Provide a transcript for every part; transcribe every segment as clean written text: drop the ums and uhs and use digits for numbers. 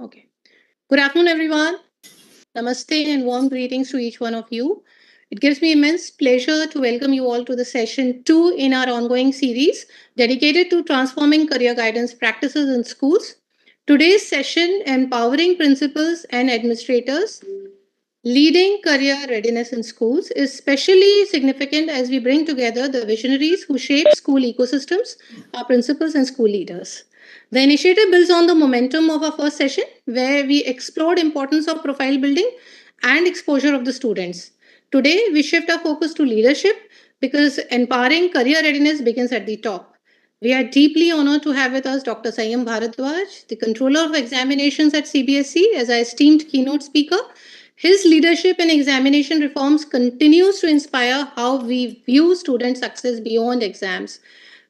Okay. Good afternoon, everyone. Namaste and warm greetings to each one of you. It gives me immense pleasure to welcome you all to the session 2 in our ongoing series dedicated to transforming career guidance practices in schools. Today's session, Empowering Principals and Administrators Leading Career Readiness in Schools, is especially significant as we bring together the visionaries who shape school ecosystems, our principals and school leaders. The initiative builds on the momentum of our first session, where we explored importance of profile building and exposure of the students. Today, we shift our focus to leadership because empowering career readiness begins at the top. We are deeply honored to have with us Dr. Sayam Bharadwaj, the Controller of Examinations at CBSE, as our esteemed keynote speaker. His leadership in examination reforms continues to inspire how we view student success beyond exams.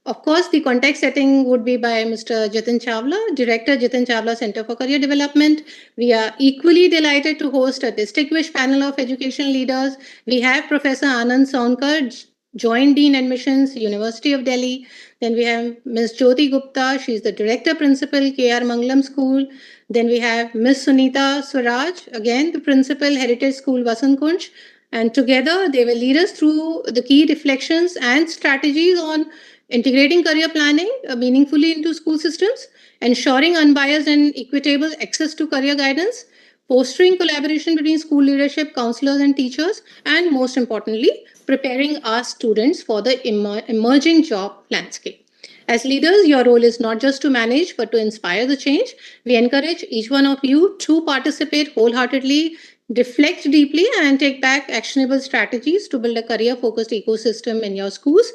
Of course, the context setting would be by Mr. Jitin Chawla, Director Jitin Chawla Center for Career Development. We are equally delighted to host a distinguished panel of education leaders. We have Professor Anand Sonkar, Joint Dean Admissions, University of Delhi. Then we have Ms. Jyoti Gupta. She's the Director Principal, KR Mangalam School. Then we have Ms. Sunita Swaraj, again the Principal, Heritage School, Vasant Kunj. And together they will lead us through the key reflections and strategies on integrating career planning meaningfully into school systems, ensuring unbiased and equitable access to career guidance, fostering collaboration between school leadership, counselors, and teachers, and most importantly, preparing our students for the emerging job landscape. As leaders, your role is not just to manage, but to inspire the change. We encourage each one of you to participate wholeheartedly, reflect deeply, and take back actionable strategies to build a career-focused ecosystem in your schools.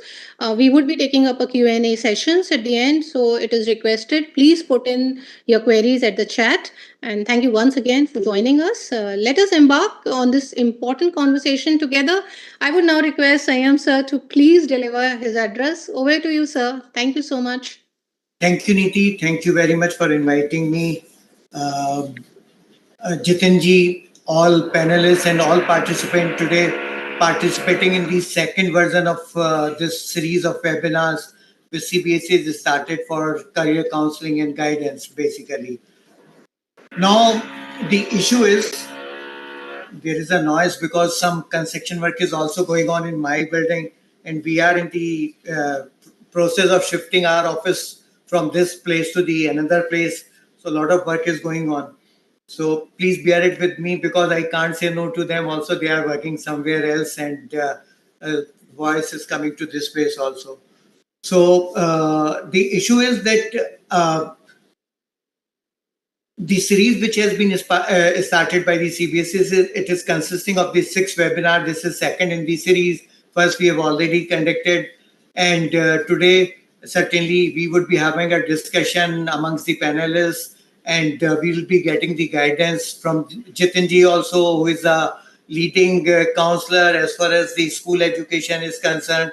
We would be taking up a Q&A sessions at the end, so it is requested. Please put in your queries at the chat. And thank you once again for joining us. Let us embark on this important conversation together. I would now request Sayam sir to please deliver his address. Over to you, sir. Thank you so much. Thank you, Niti. Thank you very much for inviting me. Uh, Jitinji, all panelists and all participants today participating in the second version of this series of webinars which CBSE has started for career counseling and guidance, basically. Now, the issue is there is a noise because some construction work is also going on in my building, and we are in the process of shifting our office from this place to the another place. So a lot of work is going on. So please bear it with me because I can't say no to them. Also, they are working somewhere else, and voice is coming to this place also. So the issue is that the series which has been started by the CBSE, it is consisting of the 6 webinar. This is second in the series. First we have already conducted, and today certainly we would be having a discussion amongst the panelists, and we will be getting the guidance from Jitinji also, who is a leading counselor as far as the school education is concerned.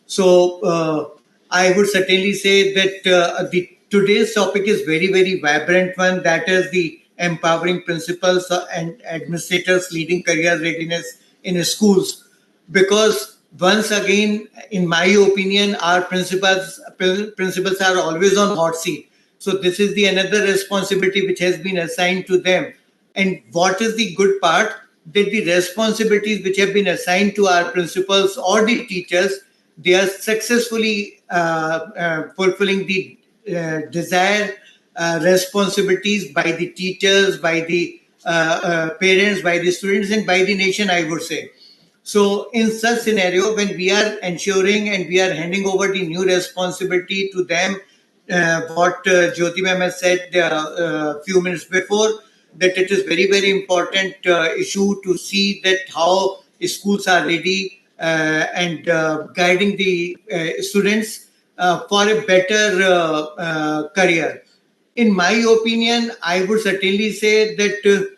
So I would certainly say that the today's topic is very, very vibrant one. That is the empowering principals and administrators leading career readiness in schools. Because once again, in my opinion, our principals are always on hot seat. So this is the another responsibility which has been assigned to them. And what is the good part? That the responsibilities which have been assigned to our principals or the teachers, they are successfully fulfilling the desired responsibilities by the teachers, by the parents, by the students, and by the nation, I would say. So, in such scenario, when we are ensuring and we are handing over the new responsibility to them, what Jyoti ma'am has said a few minutes before, that it is very, very important issue to see that how schools are ready and guiding the students for a better career. In my opinion, I would certainly say that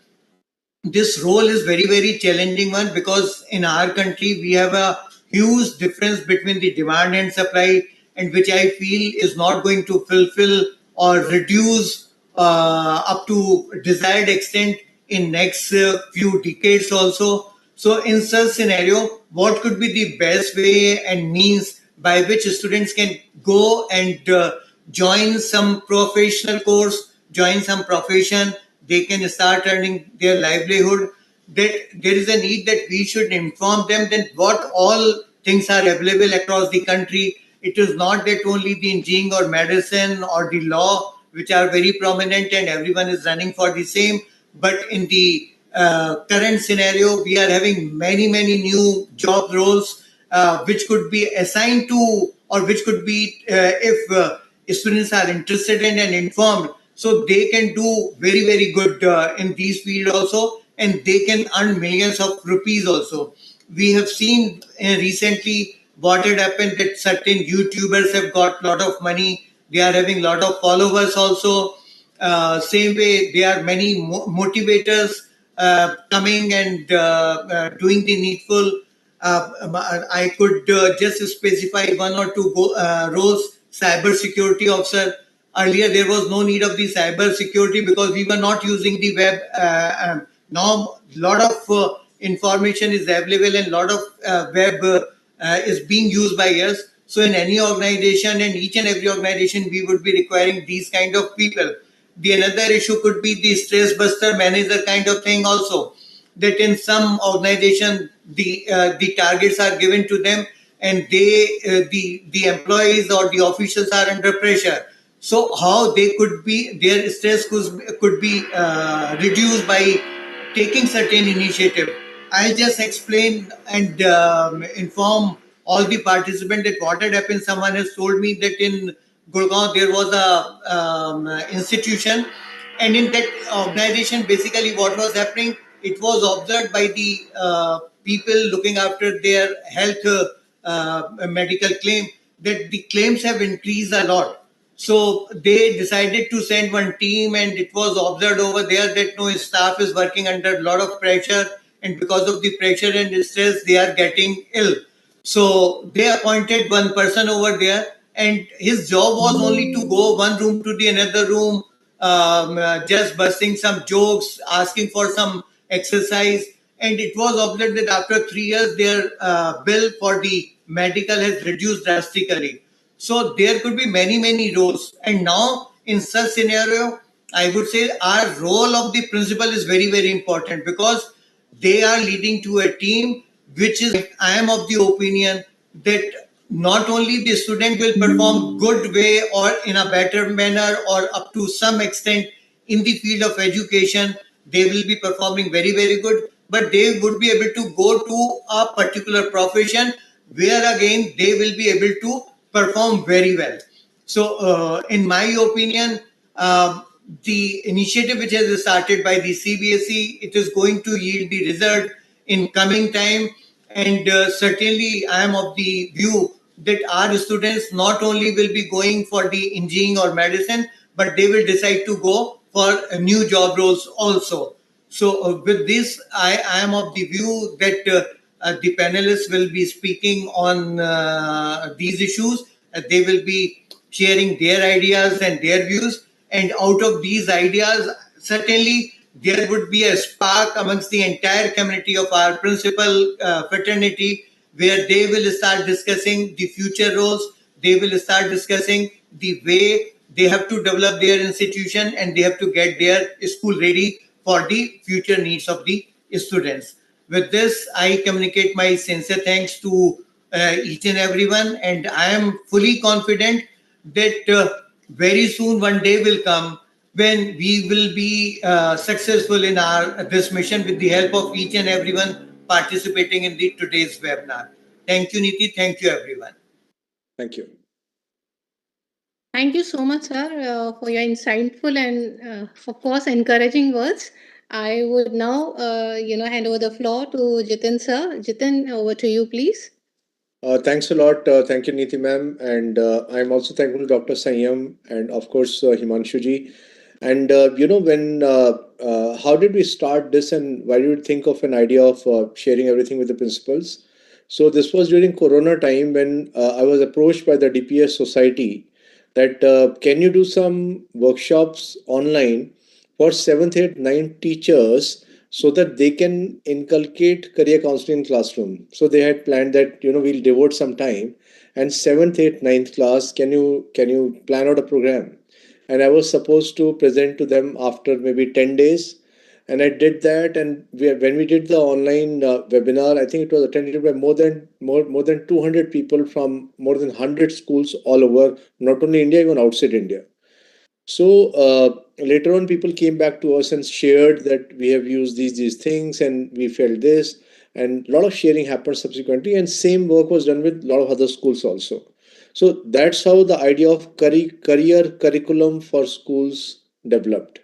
this role is very, very challenging one because in our country we have a huge difference between the demand and supply, and which I feel is not going to fulfill or reduce up to desired extent in next few decades also. So in such scenario, what could be the best way and means by which students can go and join some professional course, join some profession, they can start earning their livelihood, that there is a need that we should inform them that what all things are available across the country. It is not that only the engineering or medicine or the law, which are very prominent and everyone is running for the same, but in the current scenario, we are having many new job roles which could be assigned to, or which could be, if students are interested in and informed, so they can do very good in these fields also, and they can earn millions of rupees also. We have seen recently what had happened, that certain YouTubers have got lot of money. They are having lot of followers also. Same way, there are many motivators coming and doing the needful. I could just specify one or two roles. Cyber security officer. Earlier, there was no need of the cyber security because we were not using the web. Now, lot of information is available and lot of web is being used by us. So, in any organization and each and every organization, we would be requiring these kind of people. The another issue could be the stress buster manager kind of thing also, that in some organization the targets are given to them, and the employees or the officials are under pressure. So how they could be, their stress could be reduced by taking certain initiative. I'll just explain and inform all the participants that what had happened. Someone has told me that in Gurgaon there was a institution, and in that organization, basically what was happening, it was observed by the people looking after their health medical claim, that the claims have increased a lot. So they decided to send one team, and it was observed over there that no, staff is working under a lot of pressure, and because of the pressure and stress, they are getting ill. So they appointed one person over there, and his job was only to go one room to the another room, just bursting some jokes, asking for some exercise. And it was observed that after 3 years, their bill for the medical has reduced drastically. So there could be many roles. And now, in such scenario, I would say our role of the principal is very important, because they are leading to a team which is, I am of the opinion that not only the student will perform good way or in a better manner or up to some extent in the field of education, they will be performing very good, but they would be able to go to a particular profession where again they will be able to perform very well. So, in my opinion, the initiative which has started by the CBSE, it is going to yield the result in coming time. And certainly, I am of the view that our students not only will be going for the engineering or medicine, but they will decide to go for new job roles also. So, with this, I am of the view that the panelists will be speaking on these issues. They will be sharing their ideas and their views. And out of these ideas, certainly there would be a spark amongst the entire community of our principal fraternity, where they will start discussing the future roles. They will start discussing the way they have to develop their institution, and they have to get their school ready for the future needs of the students. With this, I communicate my sincere thanks to each and everyone, and I am fully confident that very soon one day will come when we will be successful in our this mission with the help of each and everyone participating in the today's webinar. Thank you, Niti. Thank you, everyone. Thank you. Thank you so much, sir, for your insightful and, of course, encouraging words. I would now, hand over the floor to Jitin, sir. Jitin, over to you, please. Thanks a lot. Thank you, Niti ma'am. And I'm also thankful to Dr. Sanyam and, of course, Himanshu ji. And, how did we start this, and why did we think of an idea of sharing everything with the principals? So this was during Corona time when I was approached by the DPS Society that can you do some workshops online for 7th, 8th, 9th teachers so that they can inculcate career counseling in classroom. So they had planned that we'll devote some time, and 7th, 8th, 9th class, can you plan out a program? and I was supposed to present to them after maybe 10 days. And I did that, and when we did the online webinar, I think it was attended by more than 200 people from more than 100 schools all over, not only India, even outside India. So later on, people came back to us and shared that we have used these things and we felt this, and a lot of sharing happened subsequently. And same work was done with a lot of other schools also. So that's how the idea of career curriculum for schools developed.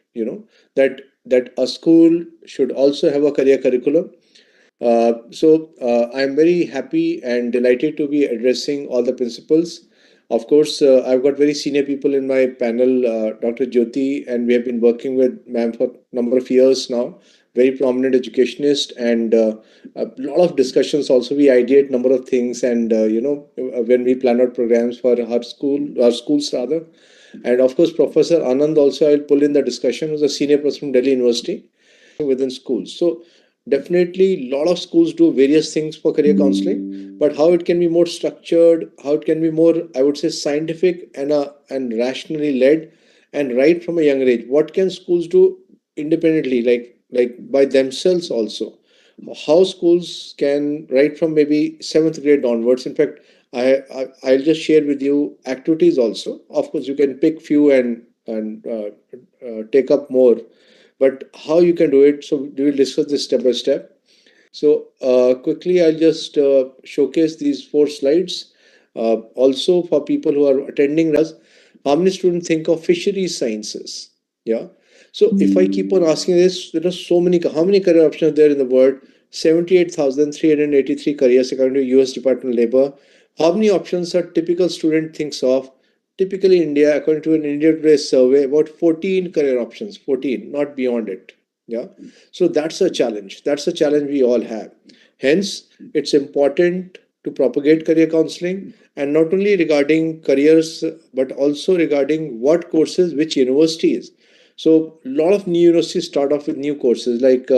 That a school should also have a career curriculum. I'm very happy and delighted to be addressing all the principals. Of course, I've got very senior people in my panel, Dr. Jyoti, and we have been working with ma'am for a number of years now. Very prominent educationist, and a lot of discussions. Also, we ideate number of things, and when we plan out programs for our schools rather. And of course, Professor Anand also I'll pull in the discussion, who's a senior professor from Delhi University within schools. So definitely, a lot of schools do various things for career counseling, but how it can be more structured, how it can be more, I would say, scientific and rationally led, and right from a younger age. What can schools do independently, like by themselves also? How schools can right from maybe seventh grade onwards. In fact, I'll just share with you activities also. Of course, you can pick few and take up more, but how you can do it, so we will discuss this step by step. So quickly I'll just showcase these 4 slides. Also for people who are attending us, how many students think of fisheries sciences? Yeah. So if I keep on asking this, there are so many, how many career options are there in the world? 78,383 careers according to US Department of Labor. How many options a typical student thinks of? Typically India, according to an India Today survey, about 14 career options, 14, not beyond it. Yeah. So that's a challenge. That's a challenge we all have. Hence, it's important to propagate career counseling, and not only regarding careers, but also regarding what courses, which universities. So, a lot of new universities start off with new courses like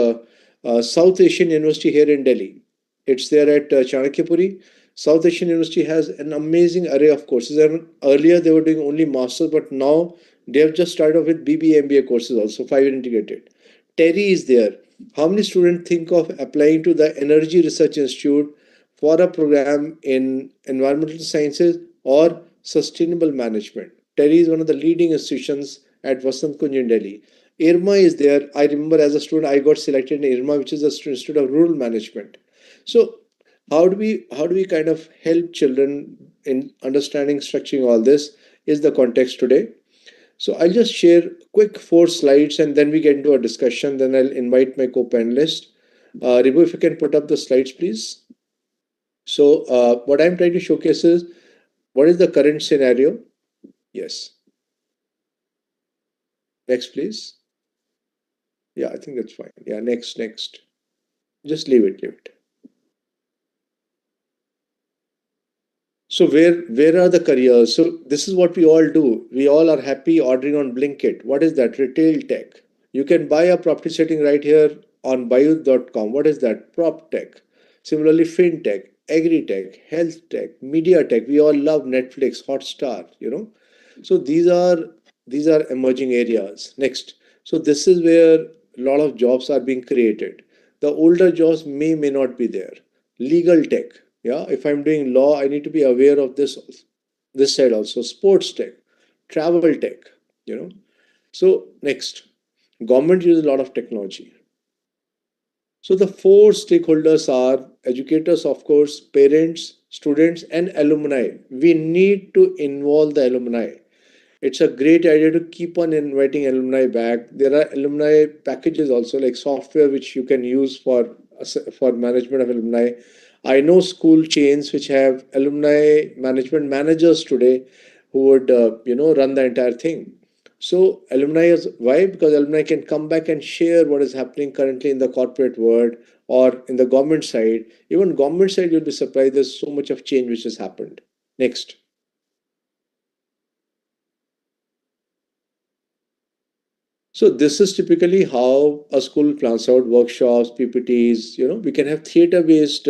South Asian University here in Delhi. It's there at Chanakyapuri. South Asian University has an amazing array of courses. And earlier they were doing only masters, but now they have just started off with BBA, MBA courses also, 5-year integrated. Terry is there. How many students think of applying to the Energy Research Institute for a program in environmental sciences or sustainable management? Terry is one of the leading institutions at Vasant Kunj in Delhi. IRMA is there. I remember as a student, I got selected in IRMA, which is the Institute of Rural Management. So, how do we kind of help children in understanding, structuring all this? Is the context today. So I'll just share quick 4 slides and then we get into a discussion. Then I'll invite my co-panelist. Ribu, if you can put up the slides, please. So what I'm trying to showcase is what is the current scenario. Yes. Next, please. Yeah, I think that's fine. Yeah, next. Just leave it. So where are the careers? So this is what we all do. We all are happy ordering on Blinkit. What is that? Retail tech. You can buy a property sitting right here on bayut.com. What is that? Prop tech. Similarly, fintech, agri-tech, health tech, media tech. We all love Netflix, Hotstar. So these are emerging areas. Next. So this is where a lot of jobs are being created. The older jobs may not be there. Legal tech. Yeah, if I'm doing law, I need to be aware of this side also. Sports tech, travel tech. So next, government uses a lot of technology. So the 4 stakeholders are educators, of course, parents, students, and alumni. We need to involve the alumni. It's a great idea to keep on inviting alumni back. There are alumni packages also, like software which you can use for management of alumni. I know school chains which have alumni management managers today who would run the entire thing. So alumni is why? Because alumni can come back and share what is happening currently in the corporate world or in the government side. Even government side, you'll be surprised. There's so much of change which has happened. Next. So this is typically how a school plans out workshops, PPTs. We can have theater-based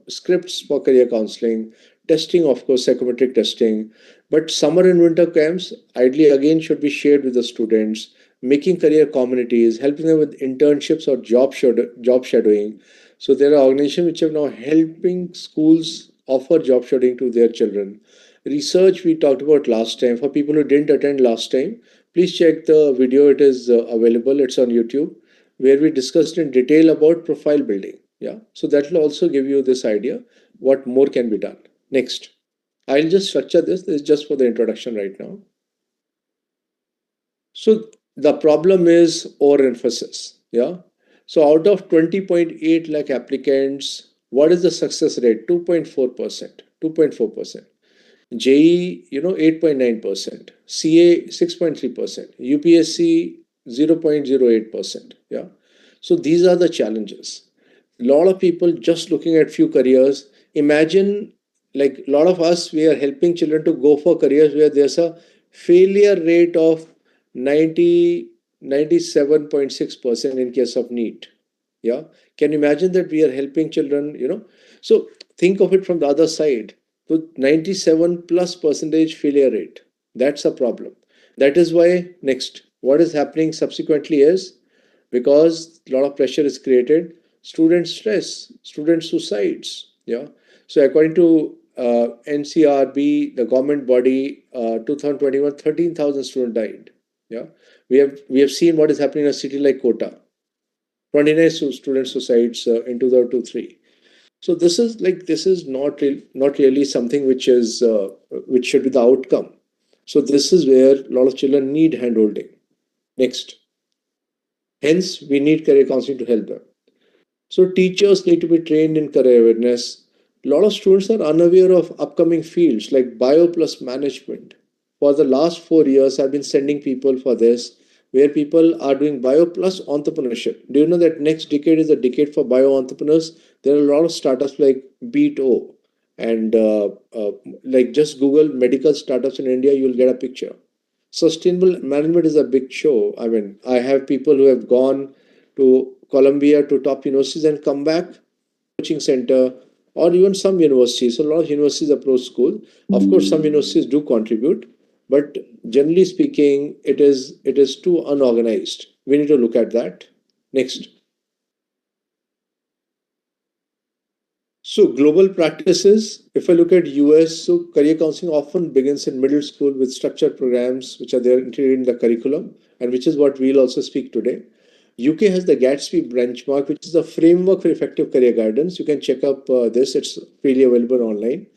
scripts for career counseling, testing, of course, psychometric testing. But summer and winter camps, ideally, again, should be shared with the students, making career communities, helping them with internships or job shadowing. So there are organizations which are now helping schools offer job shadowing to their children. Research we talked about last time. For people who didn't attend last time, please check the video. It is available. It's on YouTube, where we discussed in detail about profile building. Yeah. So that will also give you this idea what more can be done. Next. I'll just structure this. This is just for the introduction right now. So the problem is overemphasis. Yeah. So out of 20.8 lakh applicants, what is the success rate? 2.4%. 2.4%. JE, 8.9%. CA, 6.3%. UPSC, 0.08%. Yeah. So these are the challenges. A lot of people just looking at few careers. Imagine, like a lot of us, we are helping children to go for careers where there's a failure rate of 97.6% in case of NEET. Yeah. Can you imagine that we are helping children? So think of it from the other side. So 97 plus percentage failure rate. That's a problem. That is why next, what is happening subsequently is because a lot of pressure is created, student stress, student suicides. Yeah. So according to NCRB, the government body, 2021, 13,000 students died. Yeah. We have seen what is happening in a city like Kota. 29 student suicides in 2023. So this is not really something which should be the outcome. So this is where a lot of children need handholding. Next. Hence, we need career counseling to help them. So teachers need to be trained in career awareness. A lot of students are unaware of upcoming fields like bio plus management. For the last 4 years, I've been sending people for this, where people are doing bio plus entrepreneurship. Do you know that next decade is a decade for bio entrepreneurs? There are a lot of startups like Beat.O, and like just Google medical startups in India, you'll get a picture. Sustainable management is a big show. I mean, I have people who have gone to Columbia, to top universities, and come back coaching center, or even some universities. So a lot of universities approach school. Of course, some universities do contribute, but generally speaking, it is too unorganized. We need to look at that. Next. So global practices, if I look at US, so career counseling often begins in middle school with structured programs which are there integrated in the curriculum, and which is what we'll also speak today. UK has the Gatsby benchmark, which is the framework for effective career guidance. You can check up this; it's freely available online.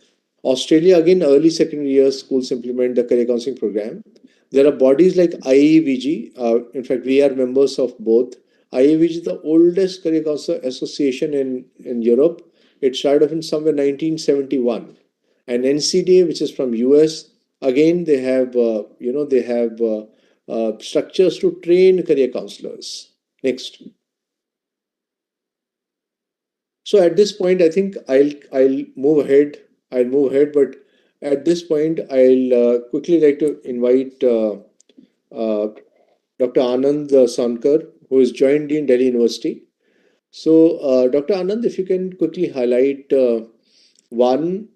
Australia, again, early secondary years schools implement the career counseling program. There are bodies like IEVG. In fact, we are members of both. IEVG is the oldest career counselor association in Europe. It started off in somewhere 1971. And NCDA, which is from US, again, they have structures to train career counselors. Next. So at this point, I think I'll move ahead. But at this point, I'll quickly like to invite uh, Dr. Anand Sankar, who is joined in Delhi University. So, Dr. Anand, if you can quickly highlight one,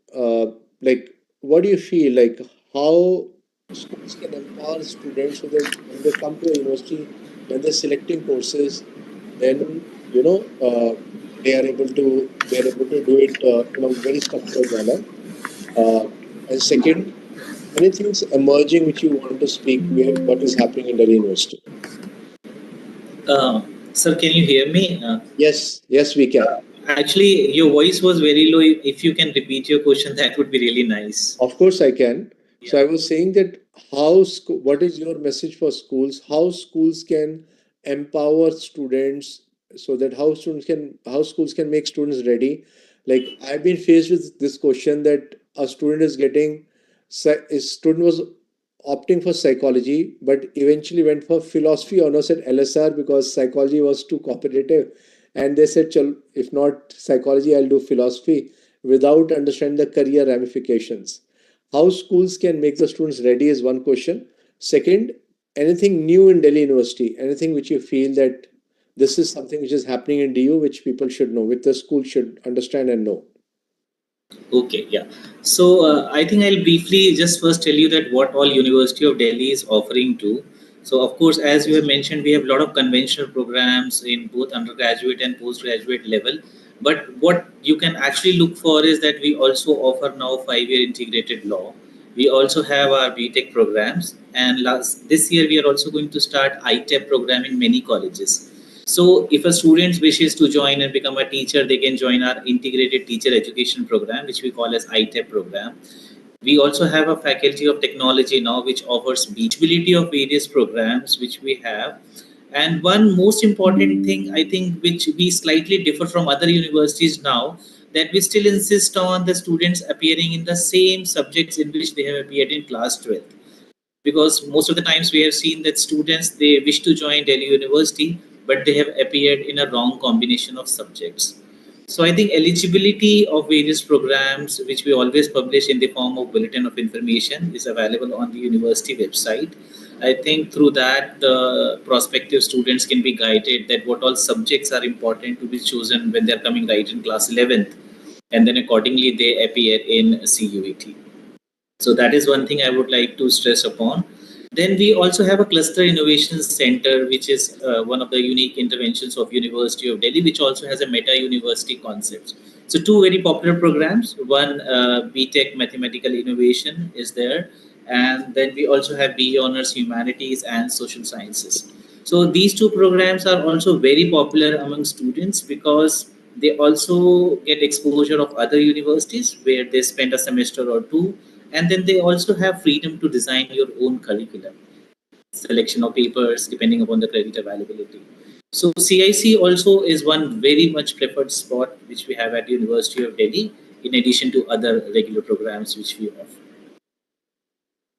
like, what do you feel like how schools can empower students so that when they come to a university, when they're selecting courses, then they are able to do it in a very structured manner. Uh, and second, anything's emerging which you want to speak with what is happening in Delhi University? Uh, Sir, can you hear me? Yes, we can. Actually, your voice was very low. If you can repeat your question, that would be really nice. Of course, I can. So I was saying that what is your message for schools? How schools can empower students so that how schools can make students ready? Like I've been faced with this question that a student is getting, a student was opting for psychology, but eventually went for philosophy honors at LSR because psychology was too competitive. And they said, "Chal, if not psychology, I'll do philosophy," without understanding the career ramifications. How schools can make the students ready is one question. Second, anything new in Delhi University, anything which you feel that this is something which is happening in DU, which people should know, which the school should understand and know. Okay, yeah. So I think I'll briefly just first tell you that what all University of Delhi is offering to. So of course, as you have mentioned, we have a lot of conventional programs in both undergraduate and postgraduate level. But what you can actually look for is that we also offer now 5-year integrated law. We also have our BTech programs, and last this year we are also going to start ITEP program in many colleges. So if a student wishes to join and become a teacher, they can join our integrated teacher education program, which we call as ITEP program. We also have a faculty of technology now, which offers beachability of various programs which we have. And one most important thing, I think, which we slightly differ from other universities now, that we still insist on the students appearing in the same subjects in which they have appeared in class 12, because most of the times we have seen that students, they wish to join Delhi University, but they have appeared in a wrong combination of subjects. So I think eligibility of various programs, which we always publish in the form of bulletin of information, is available on the university website. I think through that the prospective students can be guided that what all subjects are important to be chosen when they are coming right in class 11th, and then accordingly they appear in CUET. So that is one thing I would like to stress upon. Then we also have a cluster innovation center, which is one of the unique interventions of University of Delhi, which also has a meta university concept. So two very popular programs. One, BTech Mathematical Innovation is there, and then we also have BE Honors Humanities and Social Sciences. So these two programs are also very popular among students because they also get exposure of other universities where they spend a semester or two, and then they also have freedom to design your own curriculum, selection of papers depending upon the credit availability. So CIC also is one very much preferred spot which we have at University of Delhi, in addition to other regular programs which we offer.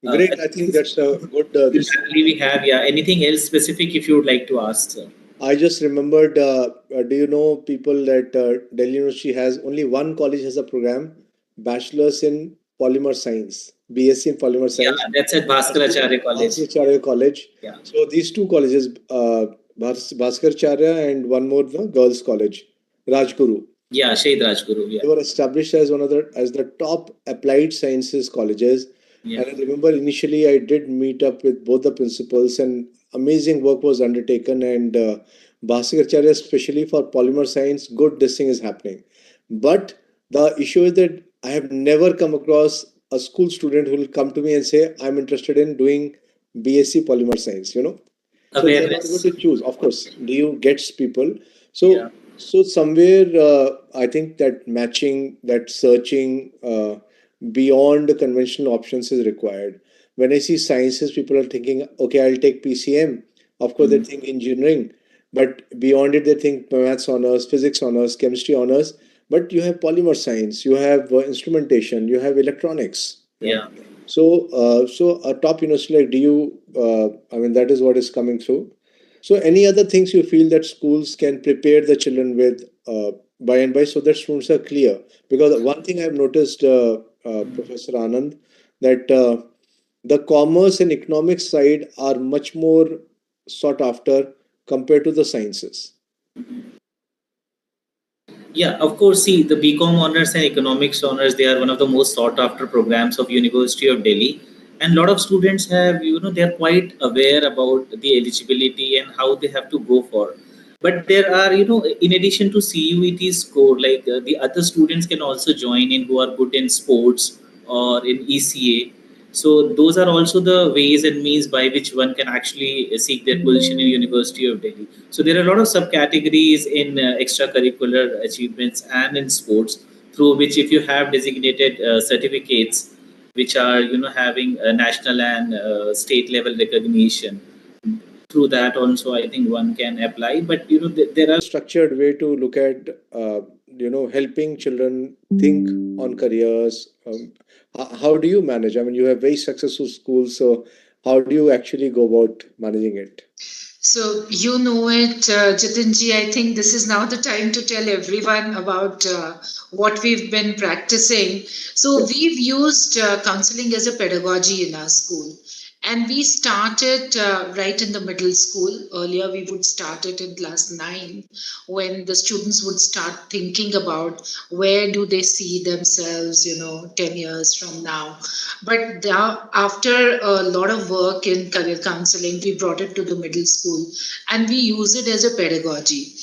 Great. I think that's a good. Exactly, we have, yeah. Anything else specific if you would like to ask, sir? I just remembered. Do you know people that Delhi University has only one college has a program, Bachelor's in Polymer Science, BSc in Polymer Yeah, Science. that's at Bhaskaracharya College. Bhaskaracharya College. Yeah. So these two colleges, Bhaskaracharya and one more, the girls' college, Rajguru. Yeah, Shahid Rajguru. Yeah. They were established as one of the top applied sciences colleges. Yeah. And I remember initially I did meet up with both the principals, and amazing work was undertaken. And Bhaskaracharya, especially for polymer science, good this thing is happening. But the issue is that I have never come across a school student who will come to me and say, I'm interested in doing BSc polymer science, you know. So they are not able to choose. Of course, DU gets people. So Yeah. so somewhere I think that matching, that searching beyond the conventional options is required. When I see sciences, people are thinking, okay, I'll take PCM. Of course, they think engineering, but beyond it, they think maths honors, physics honors, chemistry honors. But you have polymer science, you have instrumentation, you have electronics. Yeah. So a top university like DU, I mean, that is what is coming through. So any other things you feel that schools can prepare the children with by and by, so that students are clear? Because one thing I've noticed, Professor Anand, that the commerce and economics side are much more sought after compared to the sciences. Yeah, of course. See, the BCom honors and economics honors, they are one of the most sought after programs of University of Delhi. And a lot of students have, they are quite aware about the eligibility and how they have to go for. But there are, in addition to CUET score, like the other students can also join in who are good in sports or in ECA. So those are also the ways and means by which one can actually seek their position in University of Delhi. So there are a lot of subcategories in extracurricular achievements and in sports, through which if you have designated certificates which are having a national and state level recognition, through that also I think one can apply. But there are Structured way to look at helping children think on careers. How do you manage? I mean, you have very successful schools, so how do you actually go about managing it? So you know it, Jitinji. I think this is now the time to tell everyone about what we've been practicing. So we've used counseling as a pedagogy in our school. And we started right in the middle school. Earlier, we would start it in class 9, when the students would start thinking about where do they see themselves, 10 years from now. But after a lot of work in career counseling, we brought it to the middle school, and we use it as a pedagogy.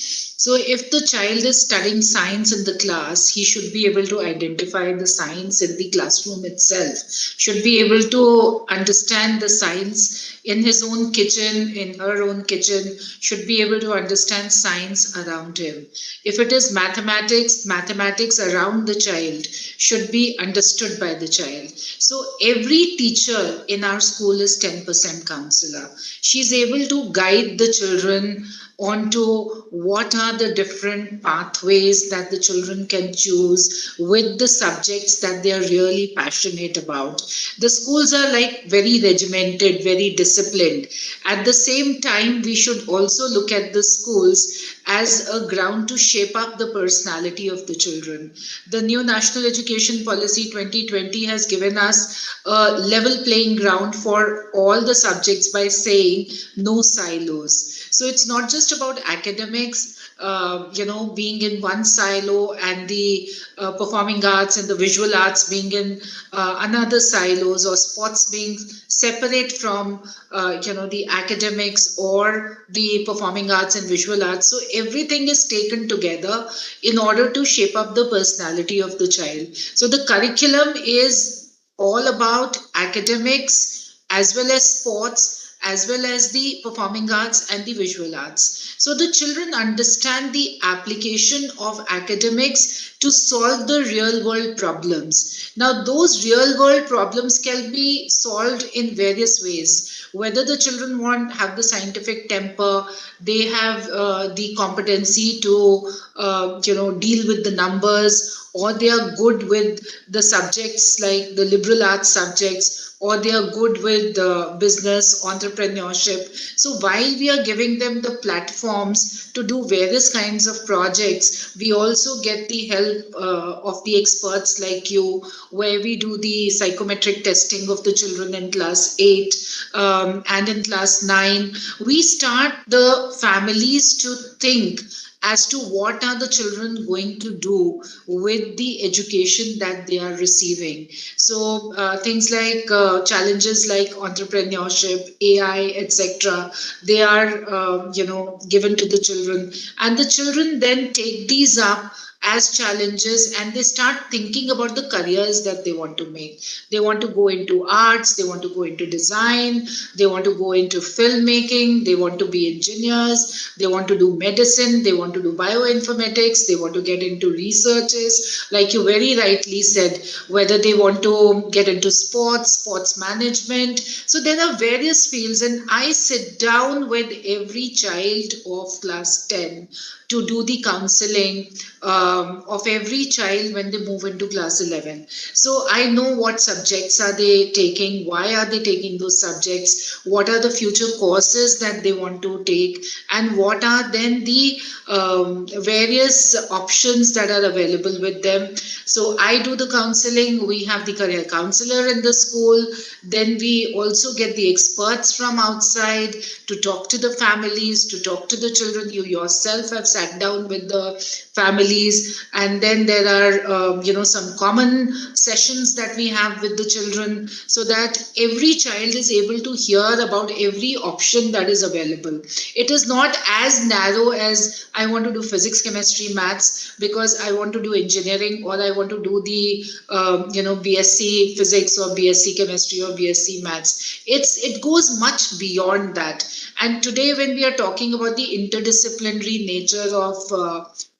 So, if the child is studying science in the class, he should be able to identify the science in the classroom itself, should be able to understand the science in his own kitchen, in her own kitchen, should be able to understand science around him. If it is mathematics, mathematics around the child should be understood by the child. So, every teacher in our school is 10% counselor. She's able to guide the children onto what are the different pathways that the children can choose with the subjects that they are really passionate about. The schools are like very regimented, very disciplined. At the same time, we should also look at the schools as a ground to shape up the personality of the children. The new National Education Policy 2020 has given us a level playing ground for all the subjects by saying no silos. So it's not just about academics, being in one silo, and the performing arts and the visual arts being in another silos, or sports being separate from, the academics or the performing arts and visual arts. So everything is taken together in order to shape up the personality of the child. So the curriculum is all about academics as well as sports, as well as the performing arts and the visual arts. So the children understand the application of academics to solve the real world problems. Now, those real world problems can be solved in various ways. Whether the children have the scientific temper, they have the competency to deal with the numbers, or they are good with the subjects like the liberal arts subjects, or they are good with business, entrepreneurship. So while we are giving them the platforms to do various kinds of projects, we also get the help of the experts like you, where we do the psychometric testing of the children in class 8 and in class 9. We start the families to think as to what are the children going to do with the education that they are receiving. So things like challenges like entrepreneurship, AI, etc., they are given to the children, and the children then take these up as challenges, and they start thinking about the careers that they want to make. They want to go into arts, they want to go into design, they want to go into filmmaking, they want to be engineers, they want to do medicine, they want to do bioinformatics, they want to get into researches, like you very rightly said, whether they want to get into sports management. So there are various fields, and I sit down with every child of class 10 to do the counseling of every child when they move into class 11. So I know what subjects are they taking, why are they taking those subjects, what are the future courses that they want to take, and what are then the various options that are available with them. So I do the counseling, we have the career counselor in the school, then we also get the experts from outside to talk to the families, to talk to the children. You yourself have sat down with the families, and then there are some common sessions that we have with the children, so that every child is able to hear about every option that is available. It is not as narrow as I want to do physics, chemistry, maths because I want to do engineering, or I want to do the BSc physics or BSc chemistry or BSc maths. It goes much beyond that. And today, when we are talking about the interdisciplinary nature of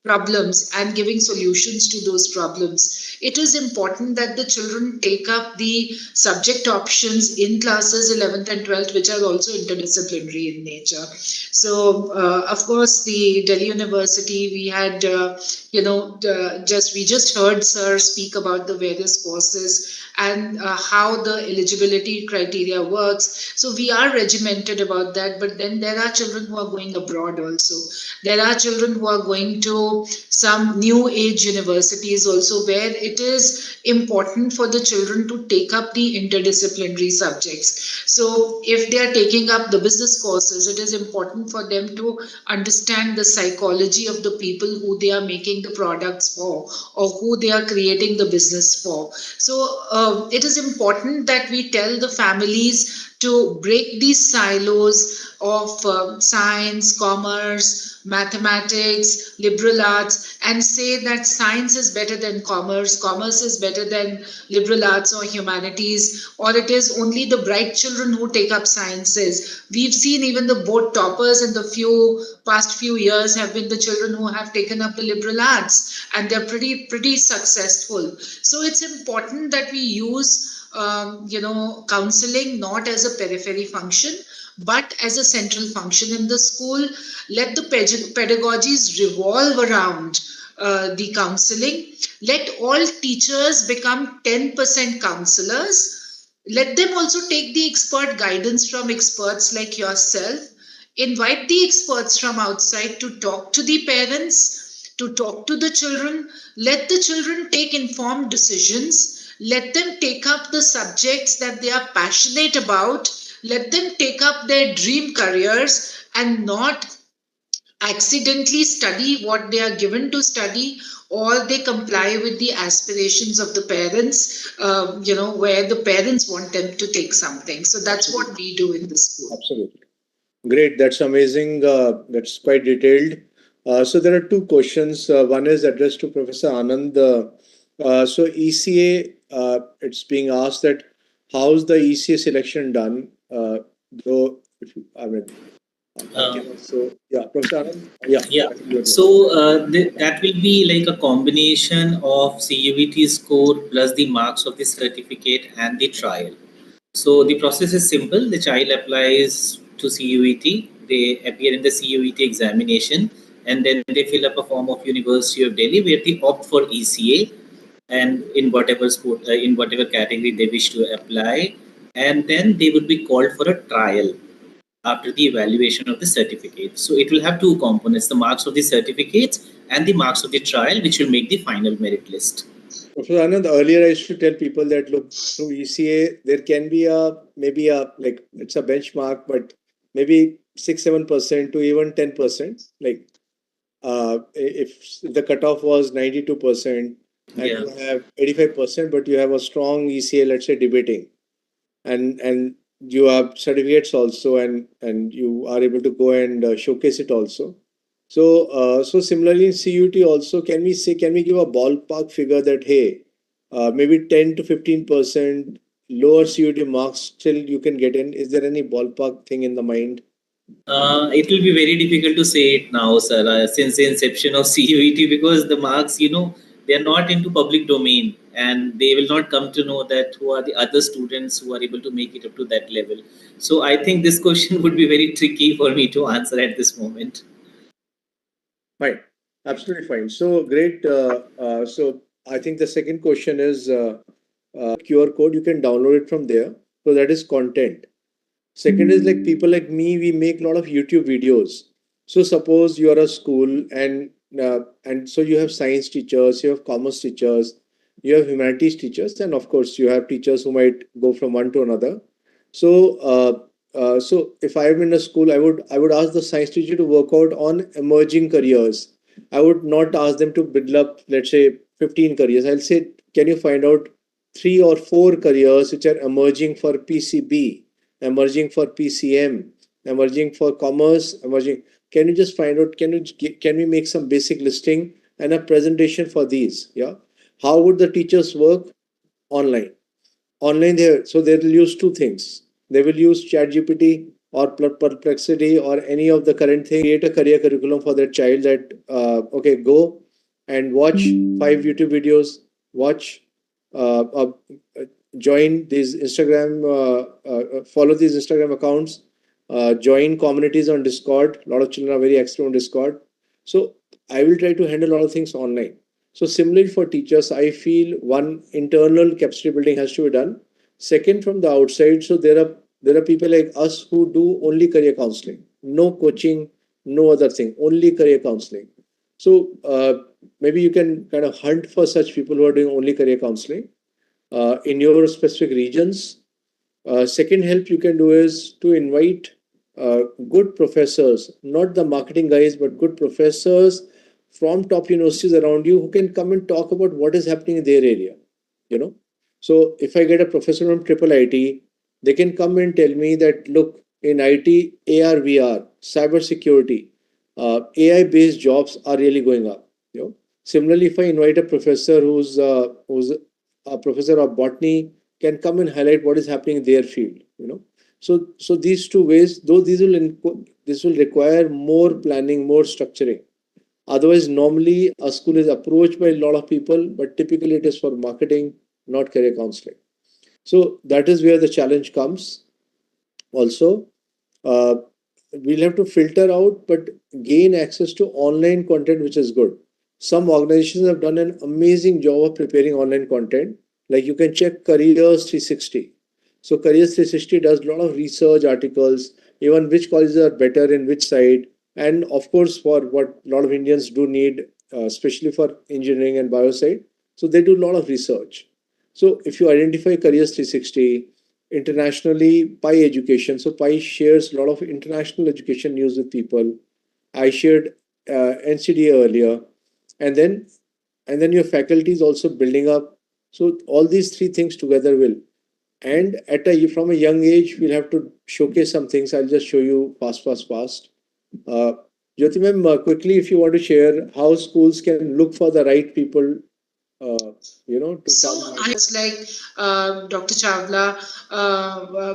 problems and giving solutions to those problems, it is important that the children take up the subject options in classes 11th and 12th, which are also interdisciplinary in nature. So, of course, the Delhi University, we had, we just heard Sir speak about the various courses, and how the eligibility criteria works. So we are regimented about that, but then there are children who are going abroad also. There are children who are going to some new age universities also, where it is important for the children to take up the interdisciplinary subjects. So if they are taking up the business courses, it is important for them to understand the psychology of the people who they are making the products for, or who they are creating the business for. So it is important that we tell the families to break these silos of science, commerce, mathematics, liberal arts, and say that science is better than commerce, commerce is better than liberal arts or humanities, or it is only the bright children who take up sciences. We've seen even the board toppers in the past few years have been the children who have taken up the liberal arts, and they're pretty successful. So it's important that we use counseling not as a periphery function, but as a central function in the school. Let the pedagogies revolve around the counseling. Let all teachers become 10% counselors. Let them also take the expert guidance from experts like yourself. Invite the experts from outside to talk to the parents, to talk to the children. Let the children take informed decisions. Let them take up the subjects that they are passionate about. Let them take up their dream careers and not accidentally study what they are given to study, or they comply with the aspirations of the parents, where the parents want them to take something. So that's what we do in the school. Absolutely. Great. That's amazing. That's quite detailed. So there are two questions. One is addressed to Professor Anand. So ECA, it's being asked that how's the ECA selection done? Though, I mean, so yeah, Professor Anand. Yeah. So that will be like a combination of CUET score plus the marks of the certificate and the trial. So the process is simple. The child applies to CUET. They appear in the CUET examination, and then they fill up a form of University of Delhi where they opt for ECA, and in whatever sport, in whatever category they wish to apply, and then they would be called for a trial after the evaluation of the certificate. So it will have two components: the marks of the certificates and the marks of the trial, which will make the final merit list. Professor Anand, earlier I used to tell people that look, through ECA there can be maybe like it's a benchmark, but maybe 6-7% to even 10%. Like if the cutoff was 92% and Yeah. you have 85%, but you have a strong ECA, let's say debating, and you have certificates also, and you are able to go and showcase it also. So similarly in CUT also, can we give a ballpark figure that hey, maybe 10 to 15% lower CUT marks still you can get in? Is there any ballpark thing in the mind? It will be very difficult to say it now, sir, since the inception of CUET, because the marks, they are not into public domain, and they will not come to know that who are the other students who are able to make it up to that level. So I think this question would be very tricky for me to answer at this moment. Fine, absolutely fine. So great. So I think the second question is QR code. You can download it from there. So that is content. Second is like people like me, we make a lot of YouTube videos. So suppose you are a school and so you have science teachers, you have commerce teachers, you have humanities teachers, and of course you have teachers who might go from one to another. So if I'm in a school, I would ask the science teacher to work out on emerging careers. I would not ask them to build up, let's say, 15 careers. I'll say, can you find out 3 or 4 careers which are emerging for PCB, emerging for PCM, emerging for commerce, emerging. Can you just find out? Can we make some basic listing and a presentation for these? Yeah. How would the teachers work? Online. Online there, so they will use two things. They will use ChatGPT or Perplexity or any of the current thing. Create a career curriculum for their child that okay, go and watch 5 YouTube videos. Watch. Join these Instagram, follow these Instagram accounts, join communities on Discord. A lot of children are very active on Discord. So I will try to handle a lot of things online. So similarly for teachers, I feel one, internal capacity building has to be done. Second, from the outside, so there are people like us who do only career counseling, no coaching, no other thing, only career counseling. So maybe you can kind of hunt for such people who are doing only career counseling in your specific regions. Second help you can do is to invite good professors, not the marketing guys, but good professors from top universities around you who can come and talk about what is happening in their area. You know, so if I get a professor from triple IT, they can come and tell me that look, in IT, AR, VR, cyber security, AI based jobs are really going up. You know, similarly, if I invite a professor who's a professor of botany can come and highlight what is happening in their field. So these two ways, though this will require more planning, more structuring. Otherwise, normally a school is approached by a lot of people, but typically it is for marketing, not career counseling. So that is where the challenge comes. Also, uh, we'll have to filter out but gain access to online content which is good. Some organizations have done an amazing job of preparing online content, like you can check careers 360. So careers 360 does a lot of research articles, even which colleges are better in which side, and of course for what a lot of Indians do need, especially for engineering and bio side, so they do a lot of research. So if you identify careers 360, internationally, Pi Education. So Pi shares a lot of international education news with people. I shared NCDA earlier, and then your faculty is also building up. So all these three things together will. And from a young age, we'll have to showcase some things. I'll just show you fast. Uh, Jyoti ma'am, quickly, if you want to share how schools can look for the right people, to So come. I was like Dr. Chawla,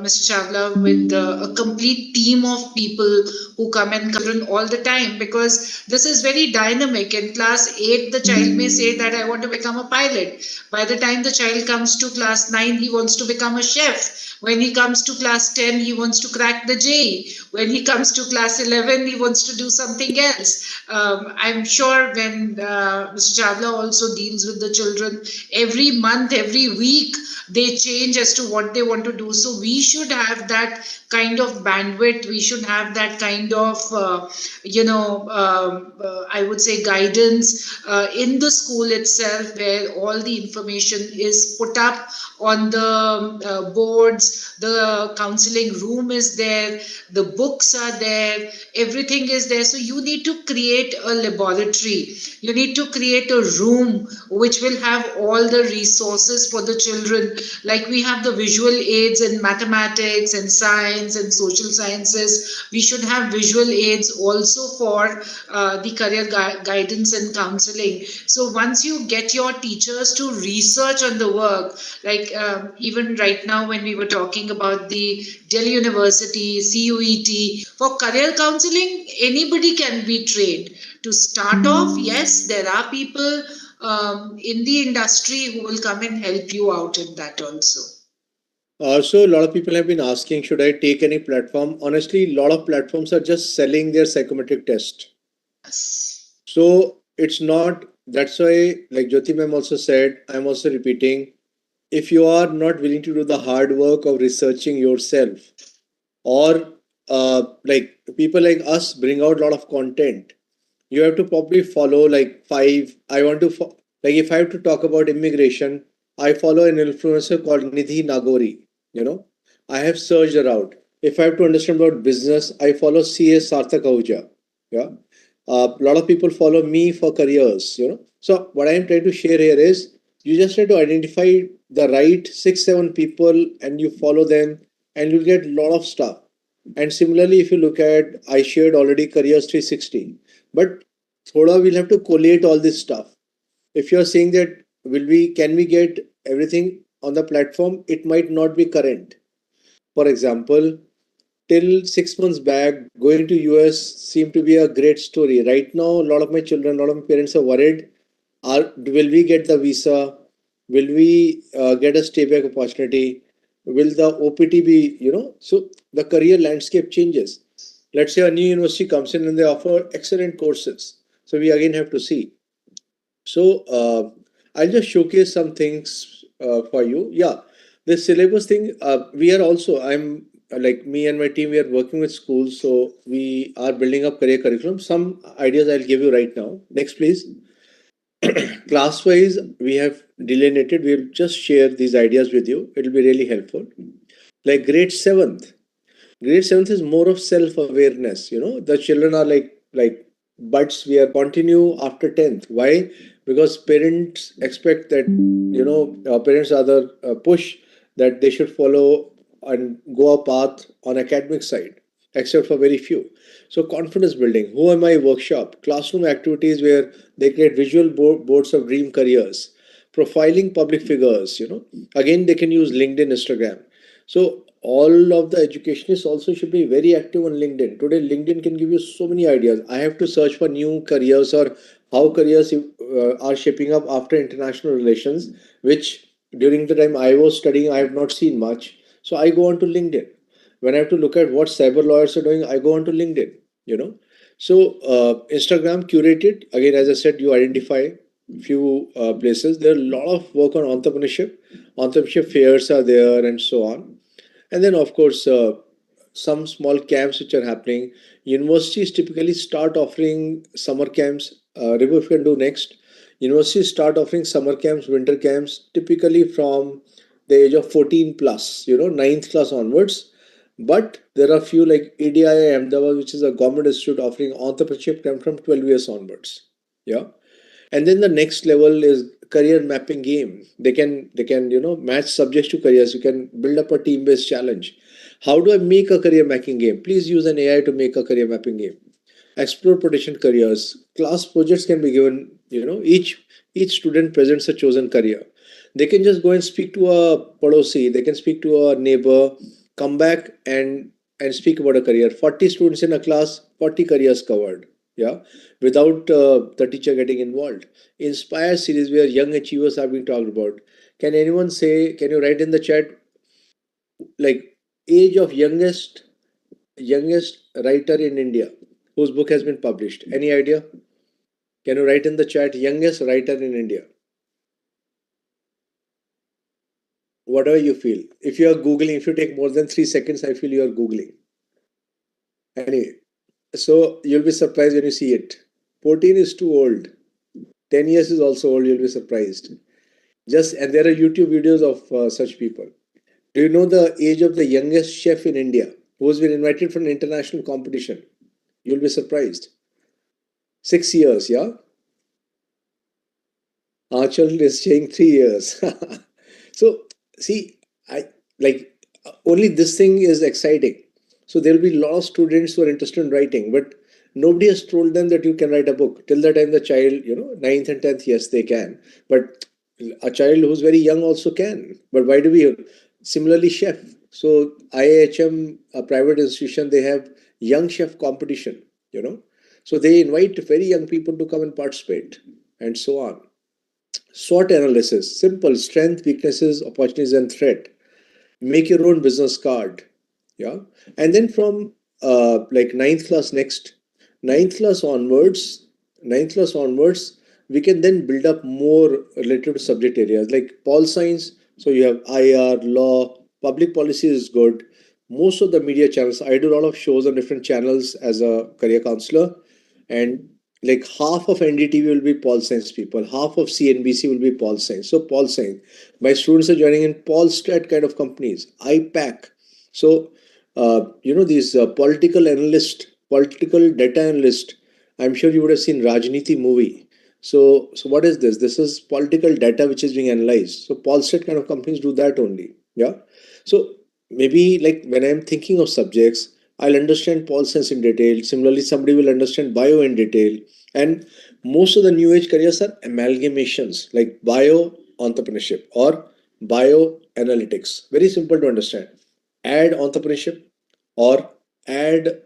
Mr. Chawla, with a complete team of people who come and children all the time, because this is very dynamic. In class 8, the child may say that I want to become a pilot. By the time the child comes to class 9, he wants to become a chef. When he comes to class 10, he wants to crack the JEE. When he comes to class 11, he wants to do something else. I'm sure when Mr. Chawla also deals with the children, every month, every week, they change as to what they want to do. So we should have that kind of bandwidth. We should have that kind of, I would say, guidance in the school itself, where all the information is put up on the boards. The counseling room is there, the books are there, everything is there. So you need to create a laboratory, you need to create a room which will have all the resources for the children. Like we have the visual aids in mathematics and science and social sciences, we should have visual aids also for the career guidance and counseling. So once you get your teachers to research on the work, like even right now when we were talking about the Delhi University, CUET, for career counseling, anybody can be trained. To start off, yes, there are people in the industry who will come and help you out in that also. So a lot of people have been asking, should I take any platform? Honestly, a lot of platforms are just selling their psychometric test. Yes. So it's not, that's why, like Jyoti ma'am also said, I'm also repeating, if you are not willing to do the hard work of researching yourself, or like people like us bring out a lot of content, you have to probably follow like five. Like if I have to talk about immigration, I follow an influencer called Nidhi Nagori. You know, I have searched her out. If I have to understand about business, I follow CS Sarthak Ahuja. Yeah, a lot of people follow me for careers. So what I am trying to share here is you just have to identify the right 6 7 people and you follow them, and you'll get a lot of stuff. And similarly, if you look at, I shared already careers 360, but thoda we'll have to collate all this stuff. If you're saying that can we get everything on the platform, it might not be current. For example, till 6 months back, going to US seemed to be a great story. Right now, a lot of my children, a lot of my parents are worried. Will we get the visa? Will we get a stay back opportunity? Will the OPT be, so the career landscape changes. Let's say a new university comes in and they offer excellent courses. So we again have to see. So I'll just showcase some things for you. Yeah, this syllabus thing. We are also. I'm like me and my team. We are working with schools, so we are building up career curriculum. Some ideas I'll give you right now. Next, please. Class wise, we have delineated. We'll just share these ideas with you. It'll be really helpful. Like grade seventh is more of self awareness. The children are like buds. We are continue after 10th. Why? Because parents expect that parents are the push that they should follow and go a path on academic side, except for very few. So confidence building. Who am I? Workshop, classroom activities where they create visual boards of dream careers, profiling public figures. Again they can use LinkedIn, Instagram. So all of the educationists also should be very active on LinkedIn. Today, LinkedIn can give you so many ideas. I have to search for new careers or how careers are shaping up after international relations, which during the time I was studying, I have not seen much. So I go on to LinkedIn. When I have to look at what cyber lawyers are doing, I go on to LinkedIn. So Instagram curated again, as I said, you identify few places. There are a lot of work on entrepreneurship. Entrepreneurship fairs are there and so on. And then, of course, some small camps which are happening. Universities typically start offering summer camps. Remove if you can do next. Universities start offering summer camps, winter camps, typically from the age of 14 plus, ninth class onwards. But there are few like ADI Ahmedabad, which is a government institute offering entrepreneurship camp from 12 years onwards. Yeah. And then the next level is career mapping game. They can match subjects to careers. You can build up a team based challenge. How do I make a career mapping game? Please use an AI to make a career mapping game. Explore potential careers. Class projects can be given. Each student presents a chosen career. They can just go and speak to a padosi. They can speak to a neighbor. Come back and speak about a career. 40 students in a class, 40 careers covered. Yeah, without the teacher getting involved. Inspire series where young achievers are being talked about. Can anyone say? Can you write in the chat like age of youngest writer in India whose book has been published? Any idea? Can you write in the chat youngest writer in India? Whatever you feel. If you are googling, if you take more than 3 seconds, I feel you are googling. Anyway, so you'll be surprised when you see it. 14 is too old. 10 years is also old. You'll be surprised. And there are YouTube videos of such people. Do you know the age of the youngest chef in India who has been invited for an international competition? You'll be surprised. 6 years, yeah? Achal is saying 3 years. So, see, I like only this thing is exciting. So there'll be a lot of students who are interested in writing, but nobody has told them that you can write a book. Till the time the child, ninth and 10th, yes, they can. But a child who's very young also can. But why do we? Similarly, chef. So IIHM, a private institution, they have young chef competition. So they invite very young people to come and participate and so on. SWOT analysis, simple strength, weaknesses, opportunities, and threat. Make your own business card. Yeah. And then from like ninth class onwards, we can then build up more related to subject areas like pol science. So you have IR, law, public policy is good. Most of the media channels, I do a lot of shows on different channels as a career counselor, and like half of NDTV will be pol science people, half of CNBC will be pol science. So pol science, my students are joining in pol stat kind of companies, IPAC. So these political data analyst. I'm sure you would have seen Rajniti movie. So what is this? This is political data which is being analyzed. So Polstat kind of companies do that only. Yeah. So maybe like when I'm thinking of subjects, I'll understand Pol Science in detail. Similarly, somebody will understand bio in detail. And most of the new age careers are amalgamations like bio entrepreneurship or bio analytics. Very simple to understand. Add entrepreneurship or add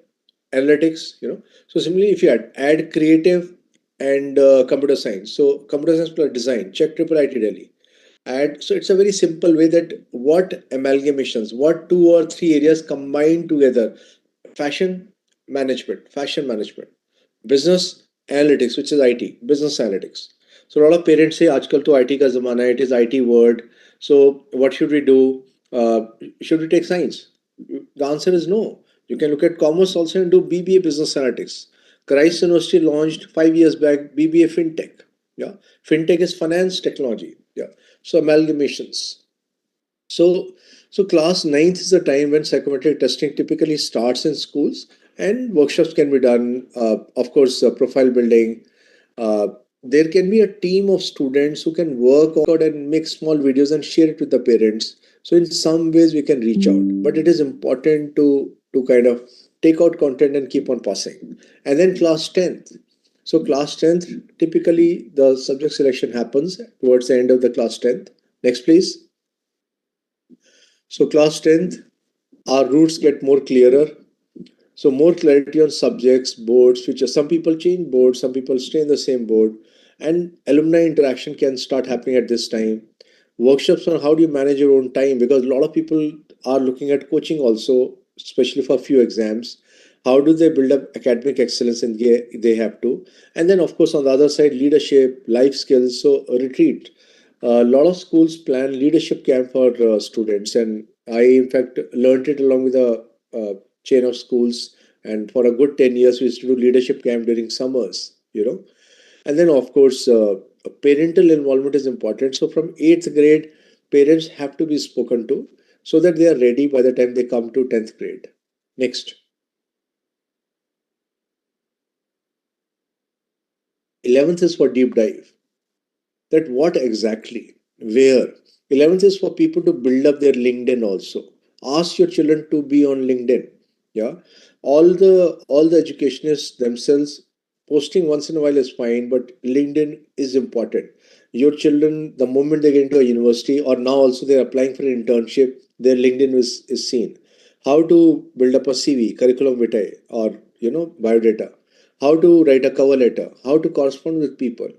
analytics. So similarly, if you add creative and computer science. So computer science plus design, check triple IT Delhi. And so it's a very simple way that what amalgamations, what 2 or 3 areas combined together. Fashion management, business analytics, which is IT, business analytics. So a lot of parents say, "Aajkal to IT ka zamana hai, it is IT word. So what should we do? Should we take science?" The answer is no. You can look at commerce also and do BBA Business Analytics. Christ University launched 5 years back BBA FinTech. Yeah, FinTech is finance technology. Yeah, so amalgamations. So, so class ninth is the time when psychometric testing typically starts in schools, and workshops can be done. Of course, profile building. Uh, there can be a team of students who can work out and make small videos and share it with the parents. So in some ways we can reach out, but it is important to kind of take out content and keep on passing. And then class 10th. So class 10th, typically the subject selection happens towards the end of the class 10th. Next, please. So class 10th, our routes get more clearer. So more clarity on subjects, boards, future. Some people change boards, some people stay in the same board, and alumni interaction can start happening at this time. Workshops on how do you manage your own time, because a lot of people are looking at coaching also, especially for a few exams. How do they build up academic excellence? And they have to. And then, of course, on the other side, leadership, life skills. So a retreat. A lot of schools plan leadership camp for students, and I, in fact, learned it along with a chain of schools. And for a good 10 years, we used to do leadership camp during summers. And then, of course, parental involvement is important. So from eighth grade, parents have to be spoken to so that they are ready by the time they come to 10th grade. Next. 11th is for deep dive. That what exactly? Where? 11th is for people to build up their LinkedIn also. Ask your children to be on LinkedIn. Yeah. All the educationists themselves, posting once in a while is fine, but LinkedIn is important. Your children, the moment they get into a university, or now also they're applying for an internship, their LinkedIn is seen. How to build up a CV, curriculum vitae, or biodata. How to write a cover letter. How to correspond with people.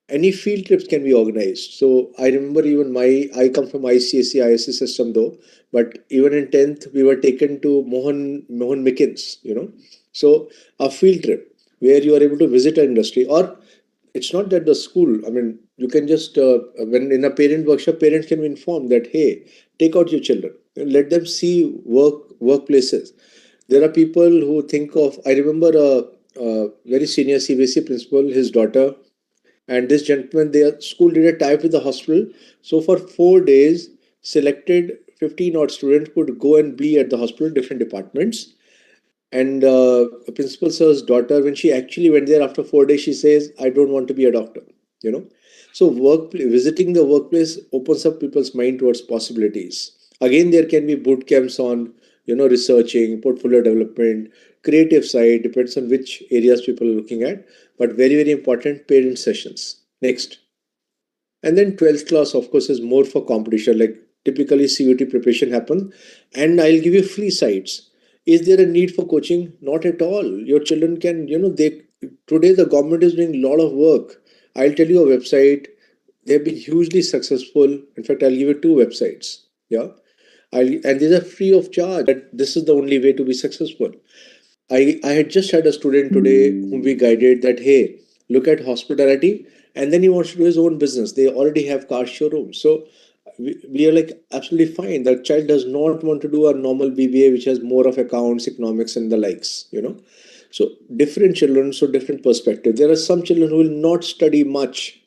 Any field trips can be organized. So I remember even I come from ICSE ISC system though, but even in 10th we were taken to Mohan Mickens. So a field trip where you are able to visit an industry, or it's not that the school. I mean, you can just when in a parent workshop, parents can be informed that, hey, take out your children, let them see workplaces. There are people who think of. I remember a very senior CBSE principal, his daughter and this gentleman, their school did a tie with the hospital. So for 4 days, selected 15 odd students could go and be at the hospital, different departments. And a principal sir's daughter, when she actually went there after 4 days, she says, "I don't want to be a doctor." You know, so visiting the workplace opens up people's mind towards possibilities. Again, there can be boot camps on researching, portfolio development, creative side, depends on which areas people are looking at. But very very important, parent sessions. Next. And then 12th class, of course, is more for competition. Like typically CUT preparation happen, and I'll give you free sites. Is there a need for coaching? Not at all. Your children can, they today the government is doing a lot of work. I'll tell you a website. They've been hugely successful. In fact, I'll give you two websites. Yeah. And these are free of charge. But this is the only way to be successful. I had just had a student today whom we guided that, hey, look at hospitality, and then he wants to do his own business. They already have car showrooms. So we are like absolutely fine. That child does not want to do a normal BBA, which has more of accounts, economics, and the likes. So different children, so different perspective. There are some children who will not study much.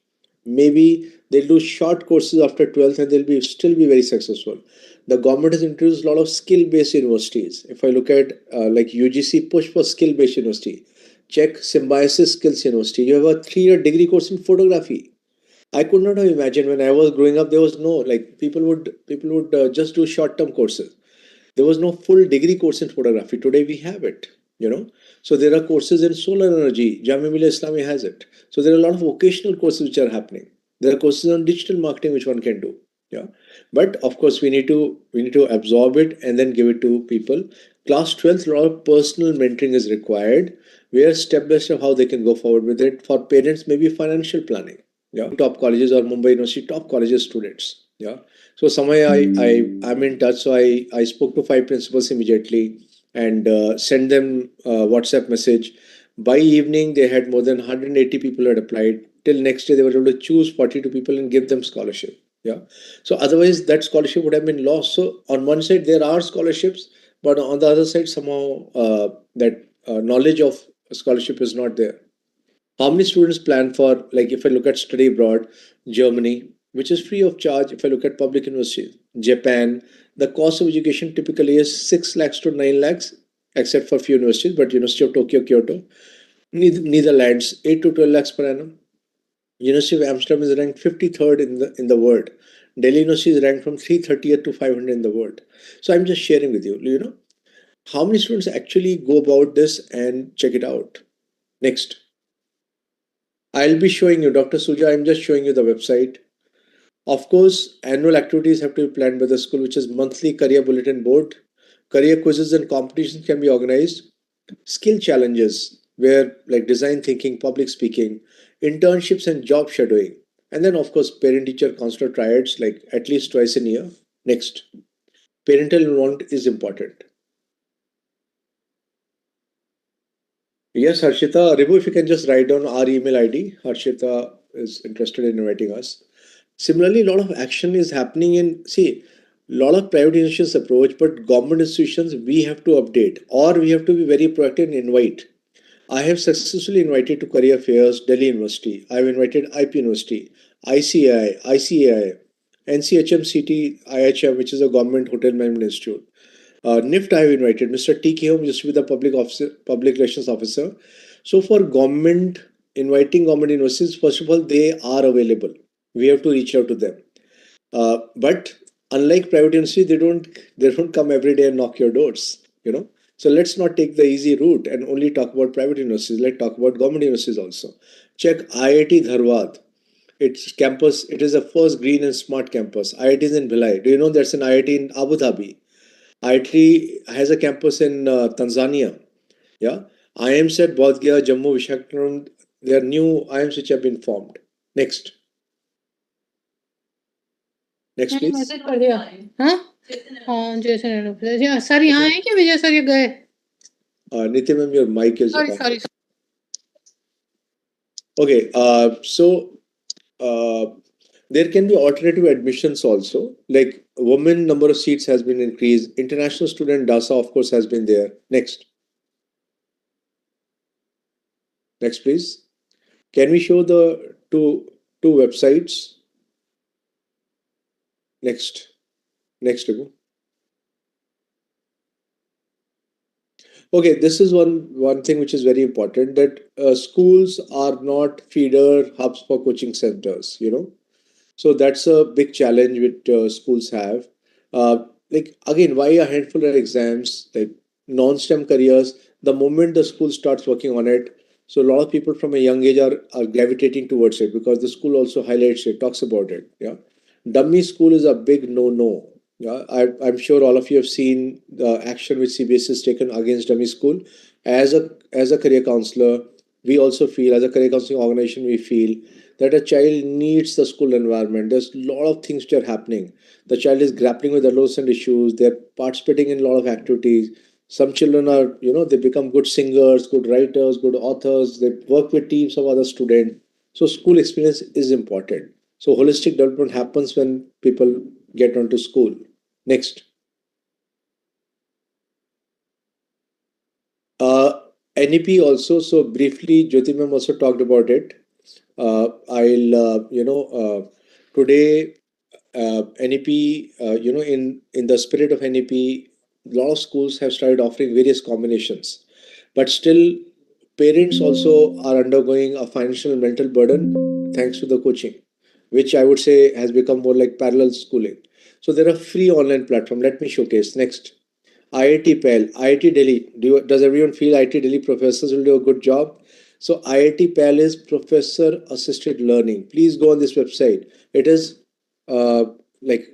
Maybe they'll do short courses after 12th and they'll still be very successful. The government has introduced a lot of skill-based universities. If I look at like UGC push for skill-based university, check Symbiosis Skills University. You have a 3-year degree course in photography. I could not have imagined when I was growing up. There was no, like, people would just do short-term courses. There was no full degree course in photography. Today we have it. So there are courses in solar energy. Jamia Millia Islami has it. So there are a lot of vocational courses which are happening. There are courses on digital marketing which one can do. Yeah. But of course we need to absorb it and then give it to people. Class 12th, a lot of personal mentoring is required, where step by step how they can go forward with it. For parents, maybe financial planning. Yeah. Top colleges or Mumbai University top colleges students. Yeah. So somewhere I'm in touch. So I spoke to 5 principals immediately and sent them a WhatsApp message. By evening, they had more than 180 people had applied. till next year they were able to choose 42 people and give them scholarship. Yeah. So otherwise that scholarship would have been lost. So on one side there are scholarships, but on the other side somehow that knowledge of scholarship is not there. How many students plan for, like if I look at study abroad, Germany, which is free of charge. If I look at public universities, Japan, the cost of education typically is 6 lakhs to 9 lakhs, except for few universities, but University of Tokyo, Kyoto. Netherlands, 8 to 12 lakhs per annum. University of Amsterdam is ranked 53rd in the world. Delhi University is ranked from 330th to 500 in the world. So I'm just sharing with you, how many students actually go about this and check it out. Next. I'll be showing you, Dr. Suja, I'm just showing you the website. Of course, annual activities have to be planned by the school, which is monthly career bulletin board. Career quizzes and competitions can be organized. Skill challenges, where like design thinking, public speaking, internships and job shadowing. And then, of course, parent teacher counselor triads, like at least twice a year. Next, parental involvement is important. Yes, Harshita. Ribu, if you can just write down our email ID. Harshita is interested in inviting us. Similarly, a lot of action is happening in, see, a lot of private institutions approach, but government institutions, we have to update or we have to be very proactive and invite. I have successfully invited to career fairs, Delhi University. I have invited IP University, ICAI, ICAI, NCHM, IHM, which is a government hotel management institute. NIFT, I have invited Mr. T.K. Home, used to be the public relations officer. So for government, inviting government universities, first of all, they are available. We have to reach out to them. But unlike private university, they don't come every day and knock your doors. So let's not take the easy route and only talk about private universities. Let's talk about government universities also. Check IIT Dharwad. Its campus, it is the first green and smart campus. IIT is in Bhilai. Do you know there's an IIT in Abu Dhabi? IIT has a campus in Tanzania. Yeah. IIMs at Bodh Gaya, Jammu, Visakhapatnam. There are new IIMs which have been formed. Next. Next, please. Message कर दिया हाँ हाँ जैसे sir यहाँ है क्या विजय sir ये गए Nitya ma'am, your mic is sorry on. Sorry Okay, there can be alternative admissions also. Like women number of seats has been increased. International student DASA, of course, has been there. Next. Next, please. Can we show the two websites? Next. Next, Ribu. Okay, this is one thing which is very important, that schools are not feeder hubs for coaching centers. So that's a big challenge which schools have. Like again, why a handful of exams, like non-STEM careers, the moment the school starts working on it, so a lot of people from a young age are gravitating towards it because the school also highlights it, talks about it. Yeah. Dummy school is a big no-no. Yeah, I'm sure all of you have seen the action which CBS has taken against dummy school. As a career counselor, we also feel, as a career counseling organization, we feel that a child needs the school environment. There's a lot of things that are happening. The child is grappling with adolescent issues. They're participating in a lot of activities. Some children are, they become good singers, good writers, good authors. They work with teams of other students. So school experience is important. So holistic development happens when people get onto school. Next. NEP also. So briefly, Jyoti ma'am also talked about it. Today, NEP, in the spirit of NEP, a lot of schools have started offering various combinations, but still, parents also are undergoing a financial and mental burden thanks to the coaching, which I would say has become more like parallel schooling. So there are free online platforms. Let me showcase. Next. IIT PAL, IIT Delhi. Does everyone feel IIT Delhi professors will do a good job? So IIT PAL is professor assisted learning. Please go on this website. It is like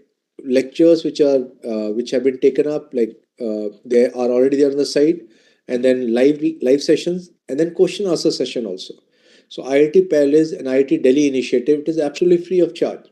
lectures which have been taken up. They are already there on the site, and then live sessions, and then question answer session also. So IIT PAL is an IIT Delhi initiative. It is absolutely free of charge.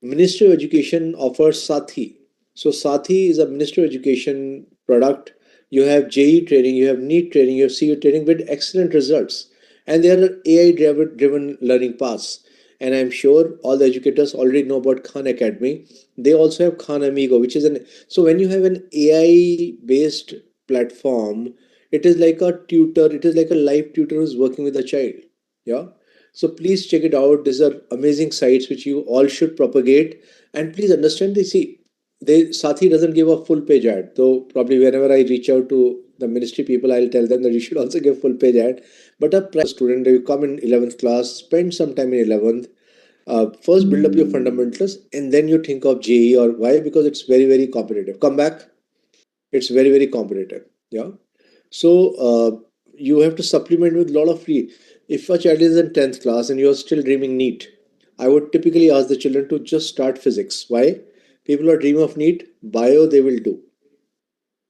Ministry of Education offers Sathi. So Sathi is a Ministry of Education product. You have JE training, you have NEET training, you have CU training with excellent results. And there are AI driven learning paths. And I'm sure all the educators already know about Khan Academy. They also have Khan Amigo, which is an so when you have an AI based platform, it is like a tutor, it is like a live tutor who's working with a child. Yeah. So please check it out. These are amazing sites which you all should propagate. And please understand they see they Sathi doesn't give a full page ad. Though probably whenever I reach out to the ministry people, I'll tell them that you should also give full page ad. But a student, you come in 11th class, spend some time in 11th, first build up your fundamentals, and then you think of JE or why? Because it's very, very competitive. Come back, it's very, very competitive. Yeah. So you have to supplement with a lot of free. If a child is in 10th class and you're still dreaming NEET, I would typically ask the children to just start physics. Why? People are dreaming of NEET, bio they will do.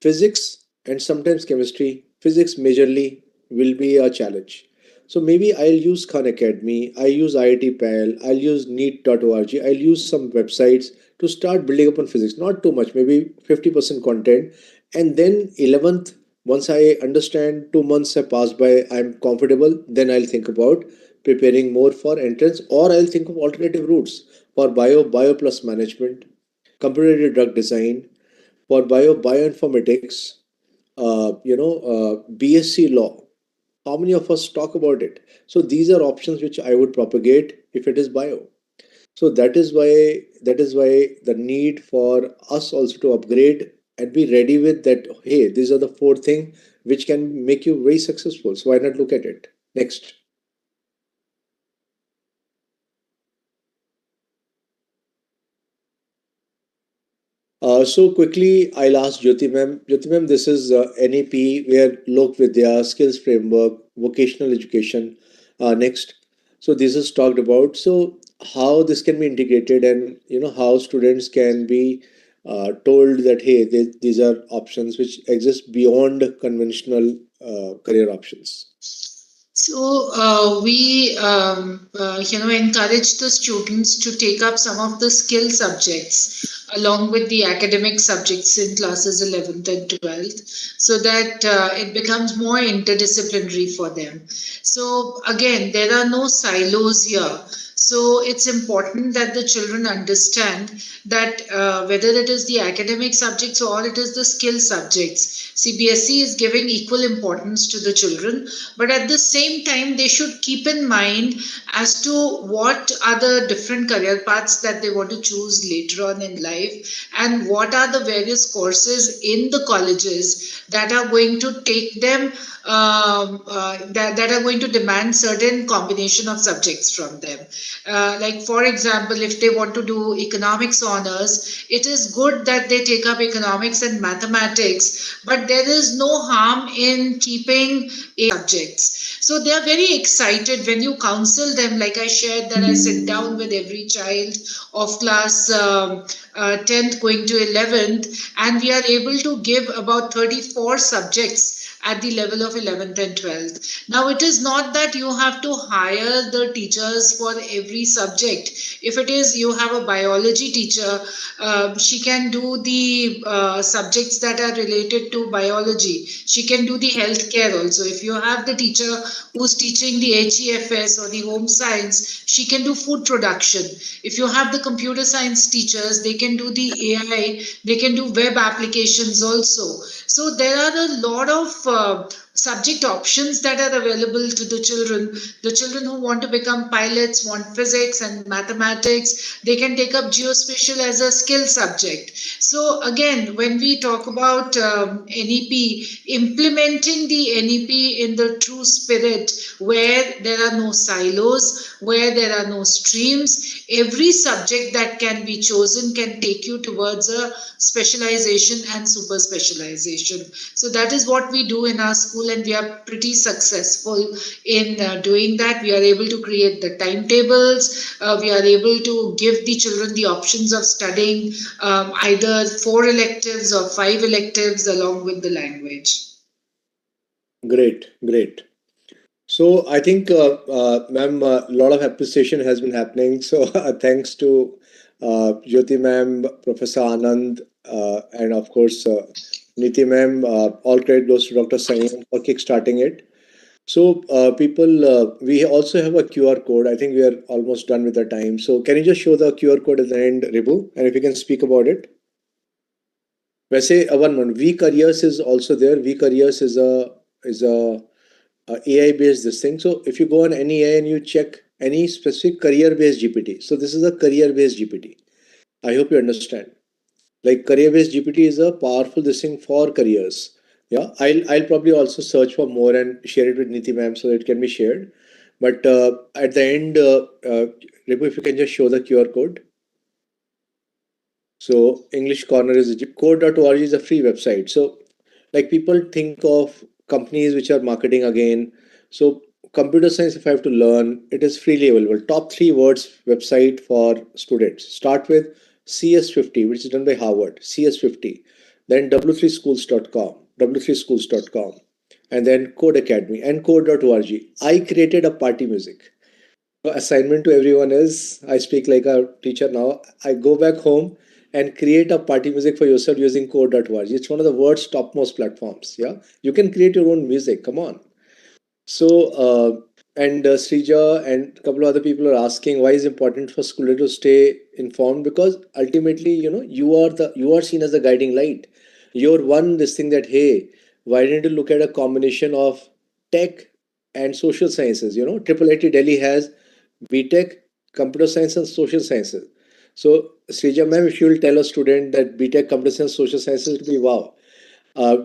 Physics and sometimes chemistry, physics majorly will be a challenge. So maybe I'll use Khan Academy, I use IIT PAL, I'll use neat.org, I'll use some websites to start building up on physics. Not too much, maybe 50% content. And then 11th, once I understand 2 months have passed by, I'm comfortable, then I'll think about preparing more for entrance, or I'll think of alternative routes for bio plus management, computer drug design, for bioinformatics, BSc law. How many of us talk about it? So these are options which I would propagate if it is bio. So that is why the need for us also to upgrade and be ready with that. Hey, these are the four things which can make you very successful. So why not look at it? Next. So quickly, I'll ask Jyoti ma'am. Jyoti ma'am, this is NEP, where Lok Vidya, skills framework, vocational education. Next. So this is talked about. So how this can be integrated, and how students can be told that hey, these are options which exist beyond conventional career options. So we encourage the students to take up some of the skill subjects along with the academic subjects in classes 11th and 12th, so that it becomes more interdisciplinary for them. So again, there are no silos here. So it's important that the children understand that whether it is the academic subjects or it is the skill subjects, CBSE is giving equal importance to the children, but at the same time, they should keep in mind as to what are the different career paths that they want to choose later on in life, and what are the various courses in the colleges that are going to take them that are going to demand certain combination of subjects from them. Like for example, if they want to do economics honors, it is good that they take up economics and mathematics, but there is no harm in keeping subjects. So they are very excited when you counsel them. Like I shared that I sit down with every child of class 10th going to 11th, and we are able to give about 34 subjects at the level of 11th and 12th. Now, it is not that you have to hire the teachers for every subject. If it is you have a biology teacher, she can do the subjects that are related to biology. She can do the healthcare also. If you have the teacher who's teaching the HEFS or the home science, she can do food production. If you have the computer science teachers, they can do the AI, they can do web applications also. So there are a lot of subject options that are available to the children. The children who want to become pilots want physics and mathematics. They can take up geospatial as a skill subject. So again, when we talk about NEP, implementing the NEP in the true spirit, where there are no silos, where there are no streams, every subject that can be chosen can take you towards a specialization and super specialization. So that is what we do in our school, and we are pretty successful in doing that. We are able to create the timetables. We are able to give the children the options of studying either 4 electives or 5 electives along with the language. Great, great. So I think, ma'am, a lot of appreciation has been happening. So thanks to Jyoti ma'am, Professor Anand, and of course Niti ma'am. All credit goes to Dr. Sain for kickstarting it. So, people, we also have a QR code. I think we are almost done with the time. So, can you just show the QR code at the end, Ribu? And if you can speak about it. वैसे one month, V Careers is also there. V Careers is a AI based this thing. So if you go on any AI and you check any specific career based GPT, so this is a career based GPT. I hope you understand. Like career based GPT is a powerful this thing for careers. Yeah, I'll probably also search for more and share it with Niti ma'am so it can be shared. But at the end, Ripu, if you can just show the QR code. So English Corner is code.org is a free website. So like people think of companies which are marketing again. So computer science, if I have to learn, it is freely available. Top 3 words website for students. Start with CS50, which is done by Harvard, CS50. Then w3schools.com, w3schools.com, and then Code Academy and code.org. I created a party music. Assignment to everyone is I speak like a teacher now. I go back home and create a party music for yourself using code.org. It's one of the world's topmost platforms. Yeah, you can create your own music. Come on. So, and Srija and a couple of other people are asking why is it important for school to stay informed, because ultimately, you are seen as the guiding light. You're one this thing that hey, why didn't you look at a combination of tech and social sciences? Triple IT Delhi has BTech, computer science and social sciences. So Srija ma'am, if you will tell a student that BTech, computer science, social sciences, it will be wow.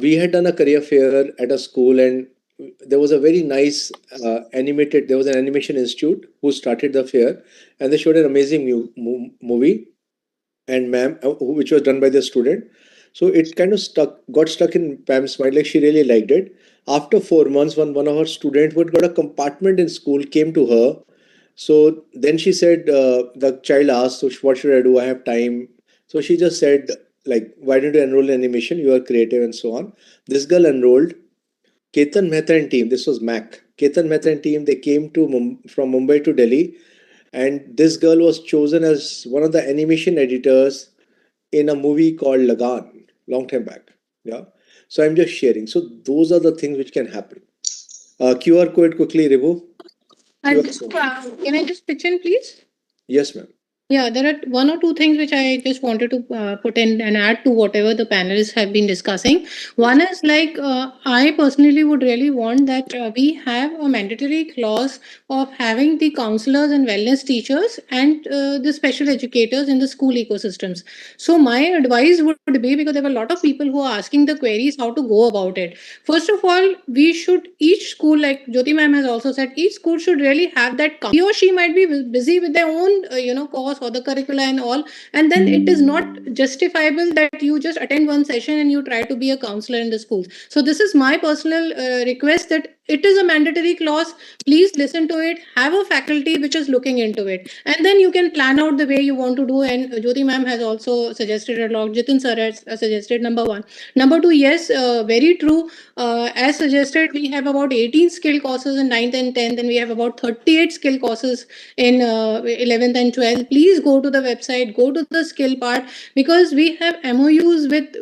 We had done a career fair at a school, and there was a very nice animated. There was an animation institute who started the fair, and they showed an amazing movie, and ma'am, which was done by the student. So it kind of got stuck in Pam's mind. Like she really liked it. After 4 months, one of her students who had got a compartment in school came to her. So then she said, the child asked, "So what should I do? I have time." So she just said, like, "Why don't you enroll in animation? You are creative and so on." This girl enrolled. Ketan Mehta and team. This was Mac. Ketan Mehta and team. They came to from Mumbai to Delhi, and this girl was chosen as one of the animation editors in a movie called Lagan, long time back. Yeah. So I'm just sharing. So those are the things which can happen. QR code quickly, Ribu. Can I just pitch in, please? Yes, ma'am. Yeah, there are one or two things which I just wanted to put in and add to whatever the panelists have been discussing. One is like I personally would really want that we have a mandatory clause of having the counselors and wellness teachers and the special educators in the school ecosystems. So my advice would be, because there were a lot of people who are asking the queries how to go about it. First of all, we should, each school, like Jyoti ma'am has also said, each school should really have that. He or she might be busy with their own course or the curricula and all, and then it is not justifiable that you just attend one session and you try to be a counselor in the schools. So this is my personal request, that it is a mandatory clause. Please listen to it, have a faculty which is looking into it, and then you can plan out the way you want to do. And Jyoti ma'am has also suggested a lot, Jitin sir has suggested. Number one. Number two, yes, very true. As suggested, we have about 18 skill courses in 9th and 10th, and we have about 38 skill courses in 11th and 12th. Please go to the website, go to the skill part, because we have MOUs with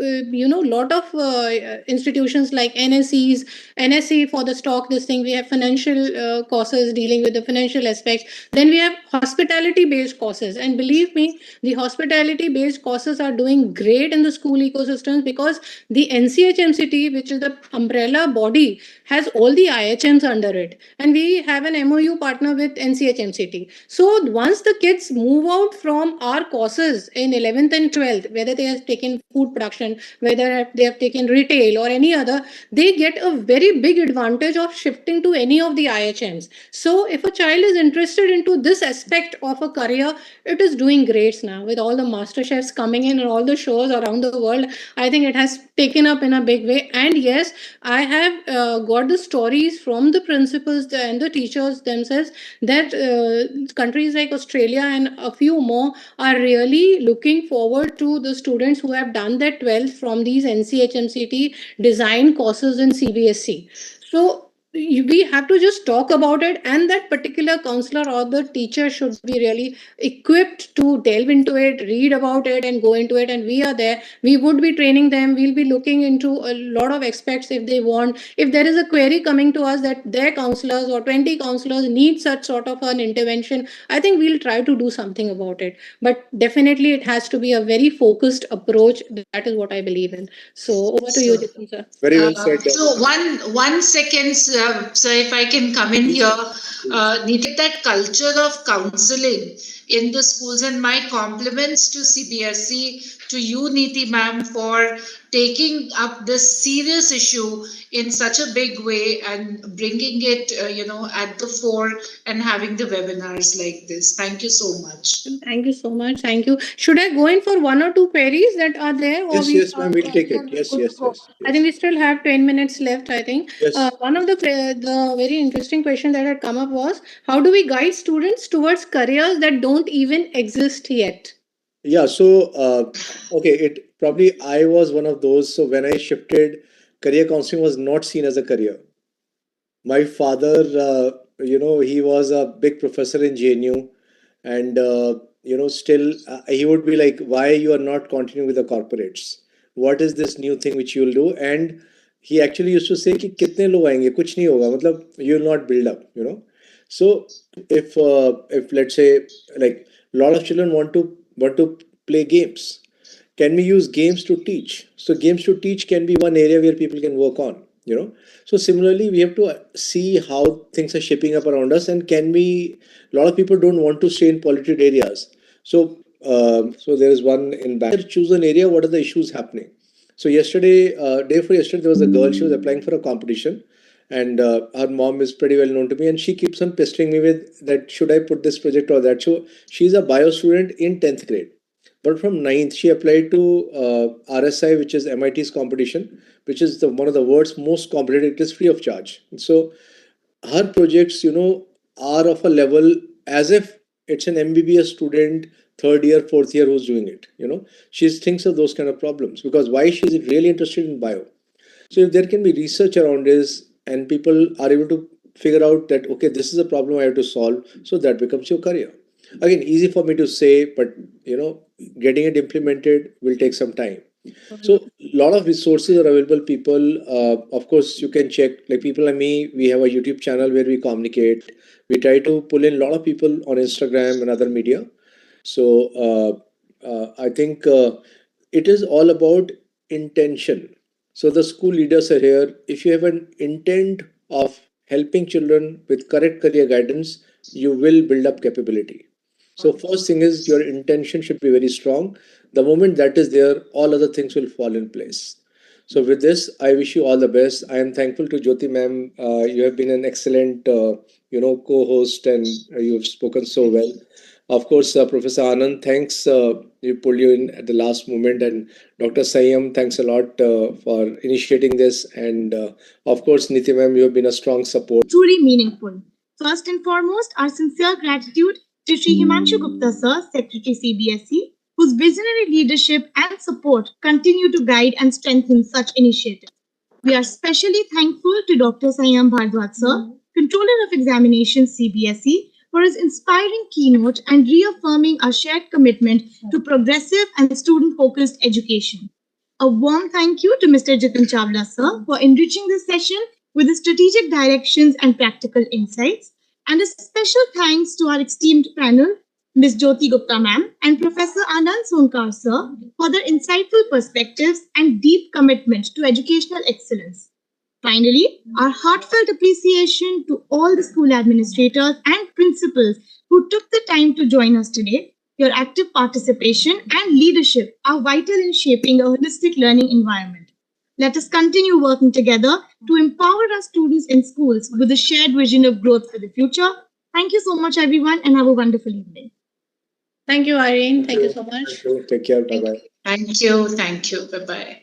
lot of institutions like NSE for the stock, this thing. We have financial courses dealing with the financial aspects. Then we have hospitality based courses, and believe me, the hospitality based courses are doing great in the school ecosystems, because the NCHMCT, which is the umbrella body, has all the IHMs under it, and we have an MOU partner with NCHMCT. So once the kids move out from our courses in 11th and 12th, whether they have taken food production, whether they have taken retail or any other, they get a very big advantage of shifting to any of the IHMs. So if a child is interested into this aspect of a career, it is doing great now with all the master chefs coming in and all the shows around the world. I think it has taken up in a big way. And yes, I have got the stories from the principals and the teachers themselves that countries like Australia and a few more are really looking forward to the students who have done their 12th from these NCHMCT design courses in CBSE. So we have to just talk about it, and that particular counselor or the teacher should be really equipped to delve into it, read about it, and go into it. And we are there, we would be training them, we'll be looking into a lot of aspects. If they want, if there is a query coming to us that their counselors or 20 counselors need such sort of an intervention, I think we'll try to do something about it. But definitely it has to be a very focused approach. That is what I believe in. So over to you, Jitin sir. Very well said. So one second, so if I can come in here, needed that culture of counseling in the schools, and my compliments to CBSE, to you, Neeti ma'am, for taking up this serious issue in such a big way and bringing it, at the fore and having the webinars like this. Thank you so much. Thank you so much. Thank you. Should I go in for one or two queries that are there? Or Yes, ma'am, we'll take it. Yes. I think we still have 10 minutes left, I think. Yes. One of the very interesting question that had come up was, how do we guide students towards careers that don't even exist yet? Yeah, so it probably I was one of those. So when I shifted, career counseling was not seen as a career. My father, he was a big professor in JNU, and still he would be like, "Why you are not continuing with the corporates? What is this new thing which you will do?" And he actually used to say, "कि कितने लोग आएंगे? कुछ नहीं होगा. मतलब you will not build up." So if let's say like a lot of children want to play games, can we use games to teach? So games to teach can be one area where people can work on. So similarly, we have to see how things are shaping up around us, and can we? A lot of people don't want to stay in polluted areas. So there is one in back. Choose an area. What are the issues happening? So yesterday, day before yesterday, there was a girl. She was applying for a competition, and her mom is pretty well known to me, and she keeps on pestering me with that. Should I put this project or that? So she's a bio student in 10th grade. But from 9th, she applied to RSI, which is MIT's competition, which is one of the world's most competitive. It is free of charge. So her projects, are of a level as if it's an MBBS student, third year, fourth year who's doing it. She thinks of those kind of problems, because why she's really interested in bio. So if there can be research around this and people are able to figure out that, okay, this is a problem I have to solve, so that becomes your career. Again, easy for me to say, but getting it implemented will take some time. So a lot of resources are available. People, of course, you can check, like people like me, we have a YouTube channel where we communicate. We try to pull in a lot of people on Instagram and other media. So I think it is all about intention. So the school leaders are here. If you have an intent of helping children with correct career guidance, you will build up capability. So first thing is, your intention should be very strong. The moment that is there, all other things will fall in place. So with this, I wish you all the best. I am thankful to Jyoti ma'am. You have been an excellent, co-host, and you have spoken so well. Of course, Professor Anand, thanks. You pulled you in at the last moment, and Dr. Sayam, thanks a lot for initiating this. And of course, Niti ma'am, you have been a strong support. Truly meaningful. First and foremost, our sincere gratitude to Sri Himanshu Gupta Sir, Secretary CBSE, whose visionary leadership and support continue to guide and strengthen such initiatives. We are especially thankful to Dr. Sayam Bhardwaj Sir, Controller of Examinations CBSE, for his inspiring keynote and reaffirming our shared commitment to progressive and student-focused education. A warm thank you to Mr. Jitin Chawla Sir for enriching this session with his strategic directions and practical insights. And a special thanks to our esteemed panel, Ms. Jyoti Gupta ma'am and Professor Anand Sonkar sir, for their insightful perspectives and deep commitment to educational excellence. Finally, our heartfelt appreciation to all the school administrators and principals who took the time to join us today. Your active participation and leadership are vital in shaping a holistic learning environment. Let us continue working together to empower our students in schools with a shared vision of growth for the future. Thank you so much, everyone, and have a wonderful evening. Thank you, Irene. Thank you so much. Take care. Bye-bye. Thank you. Bye-bye.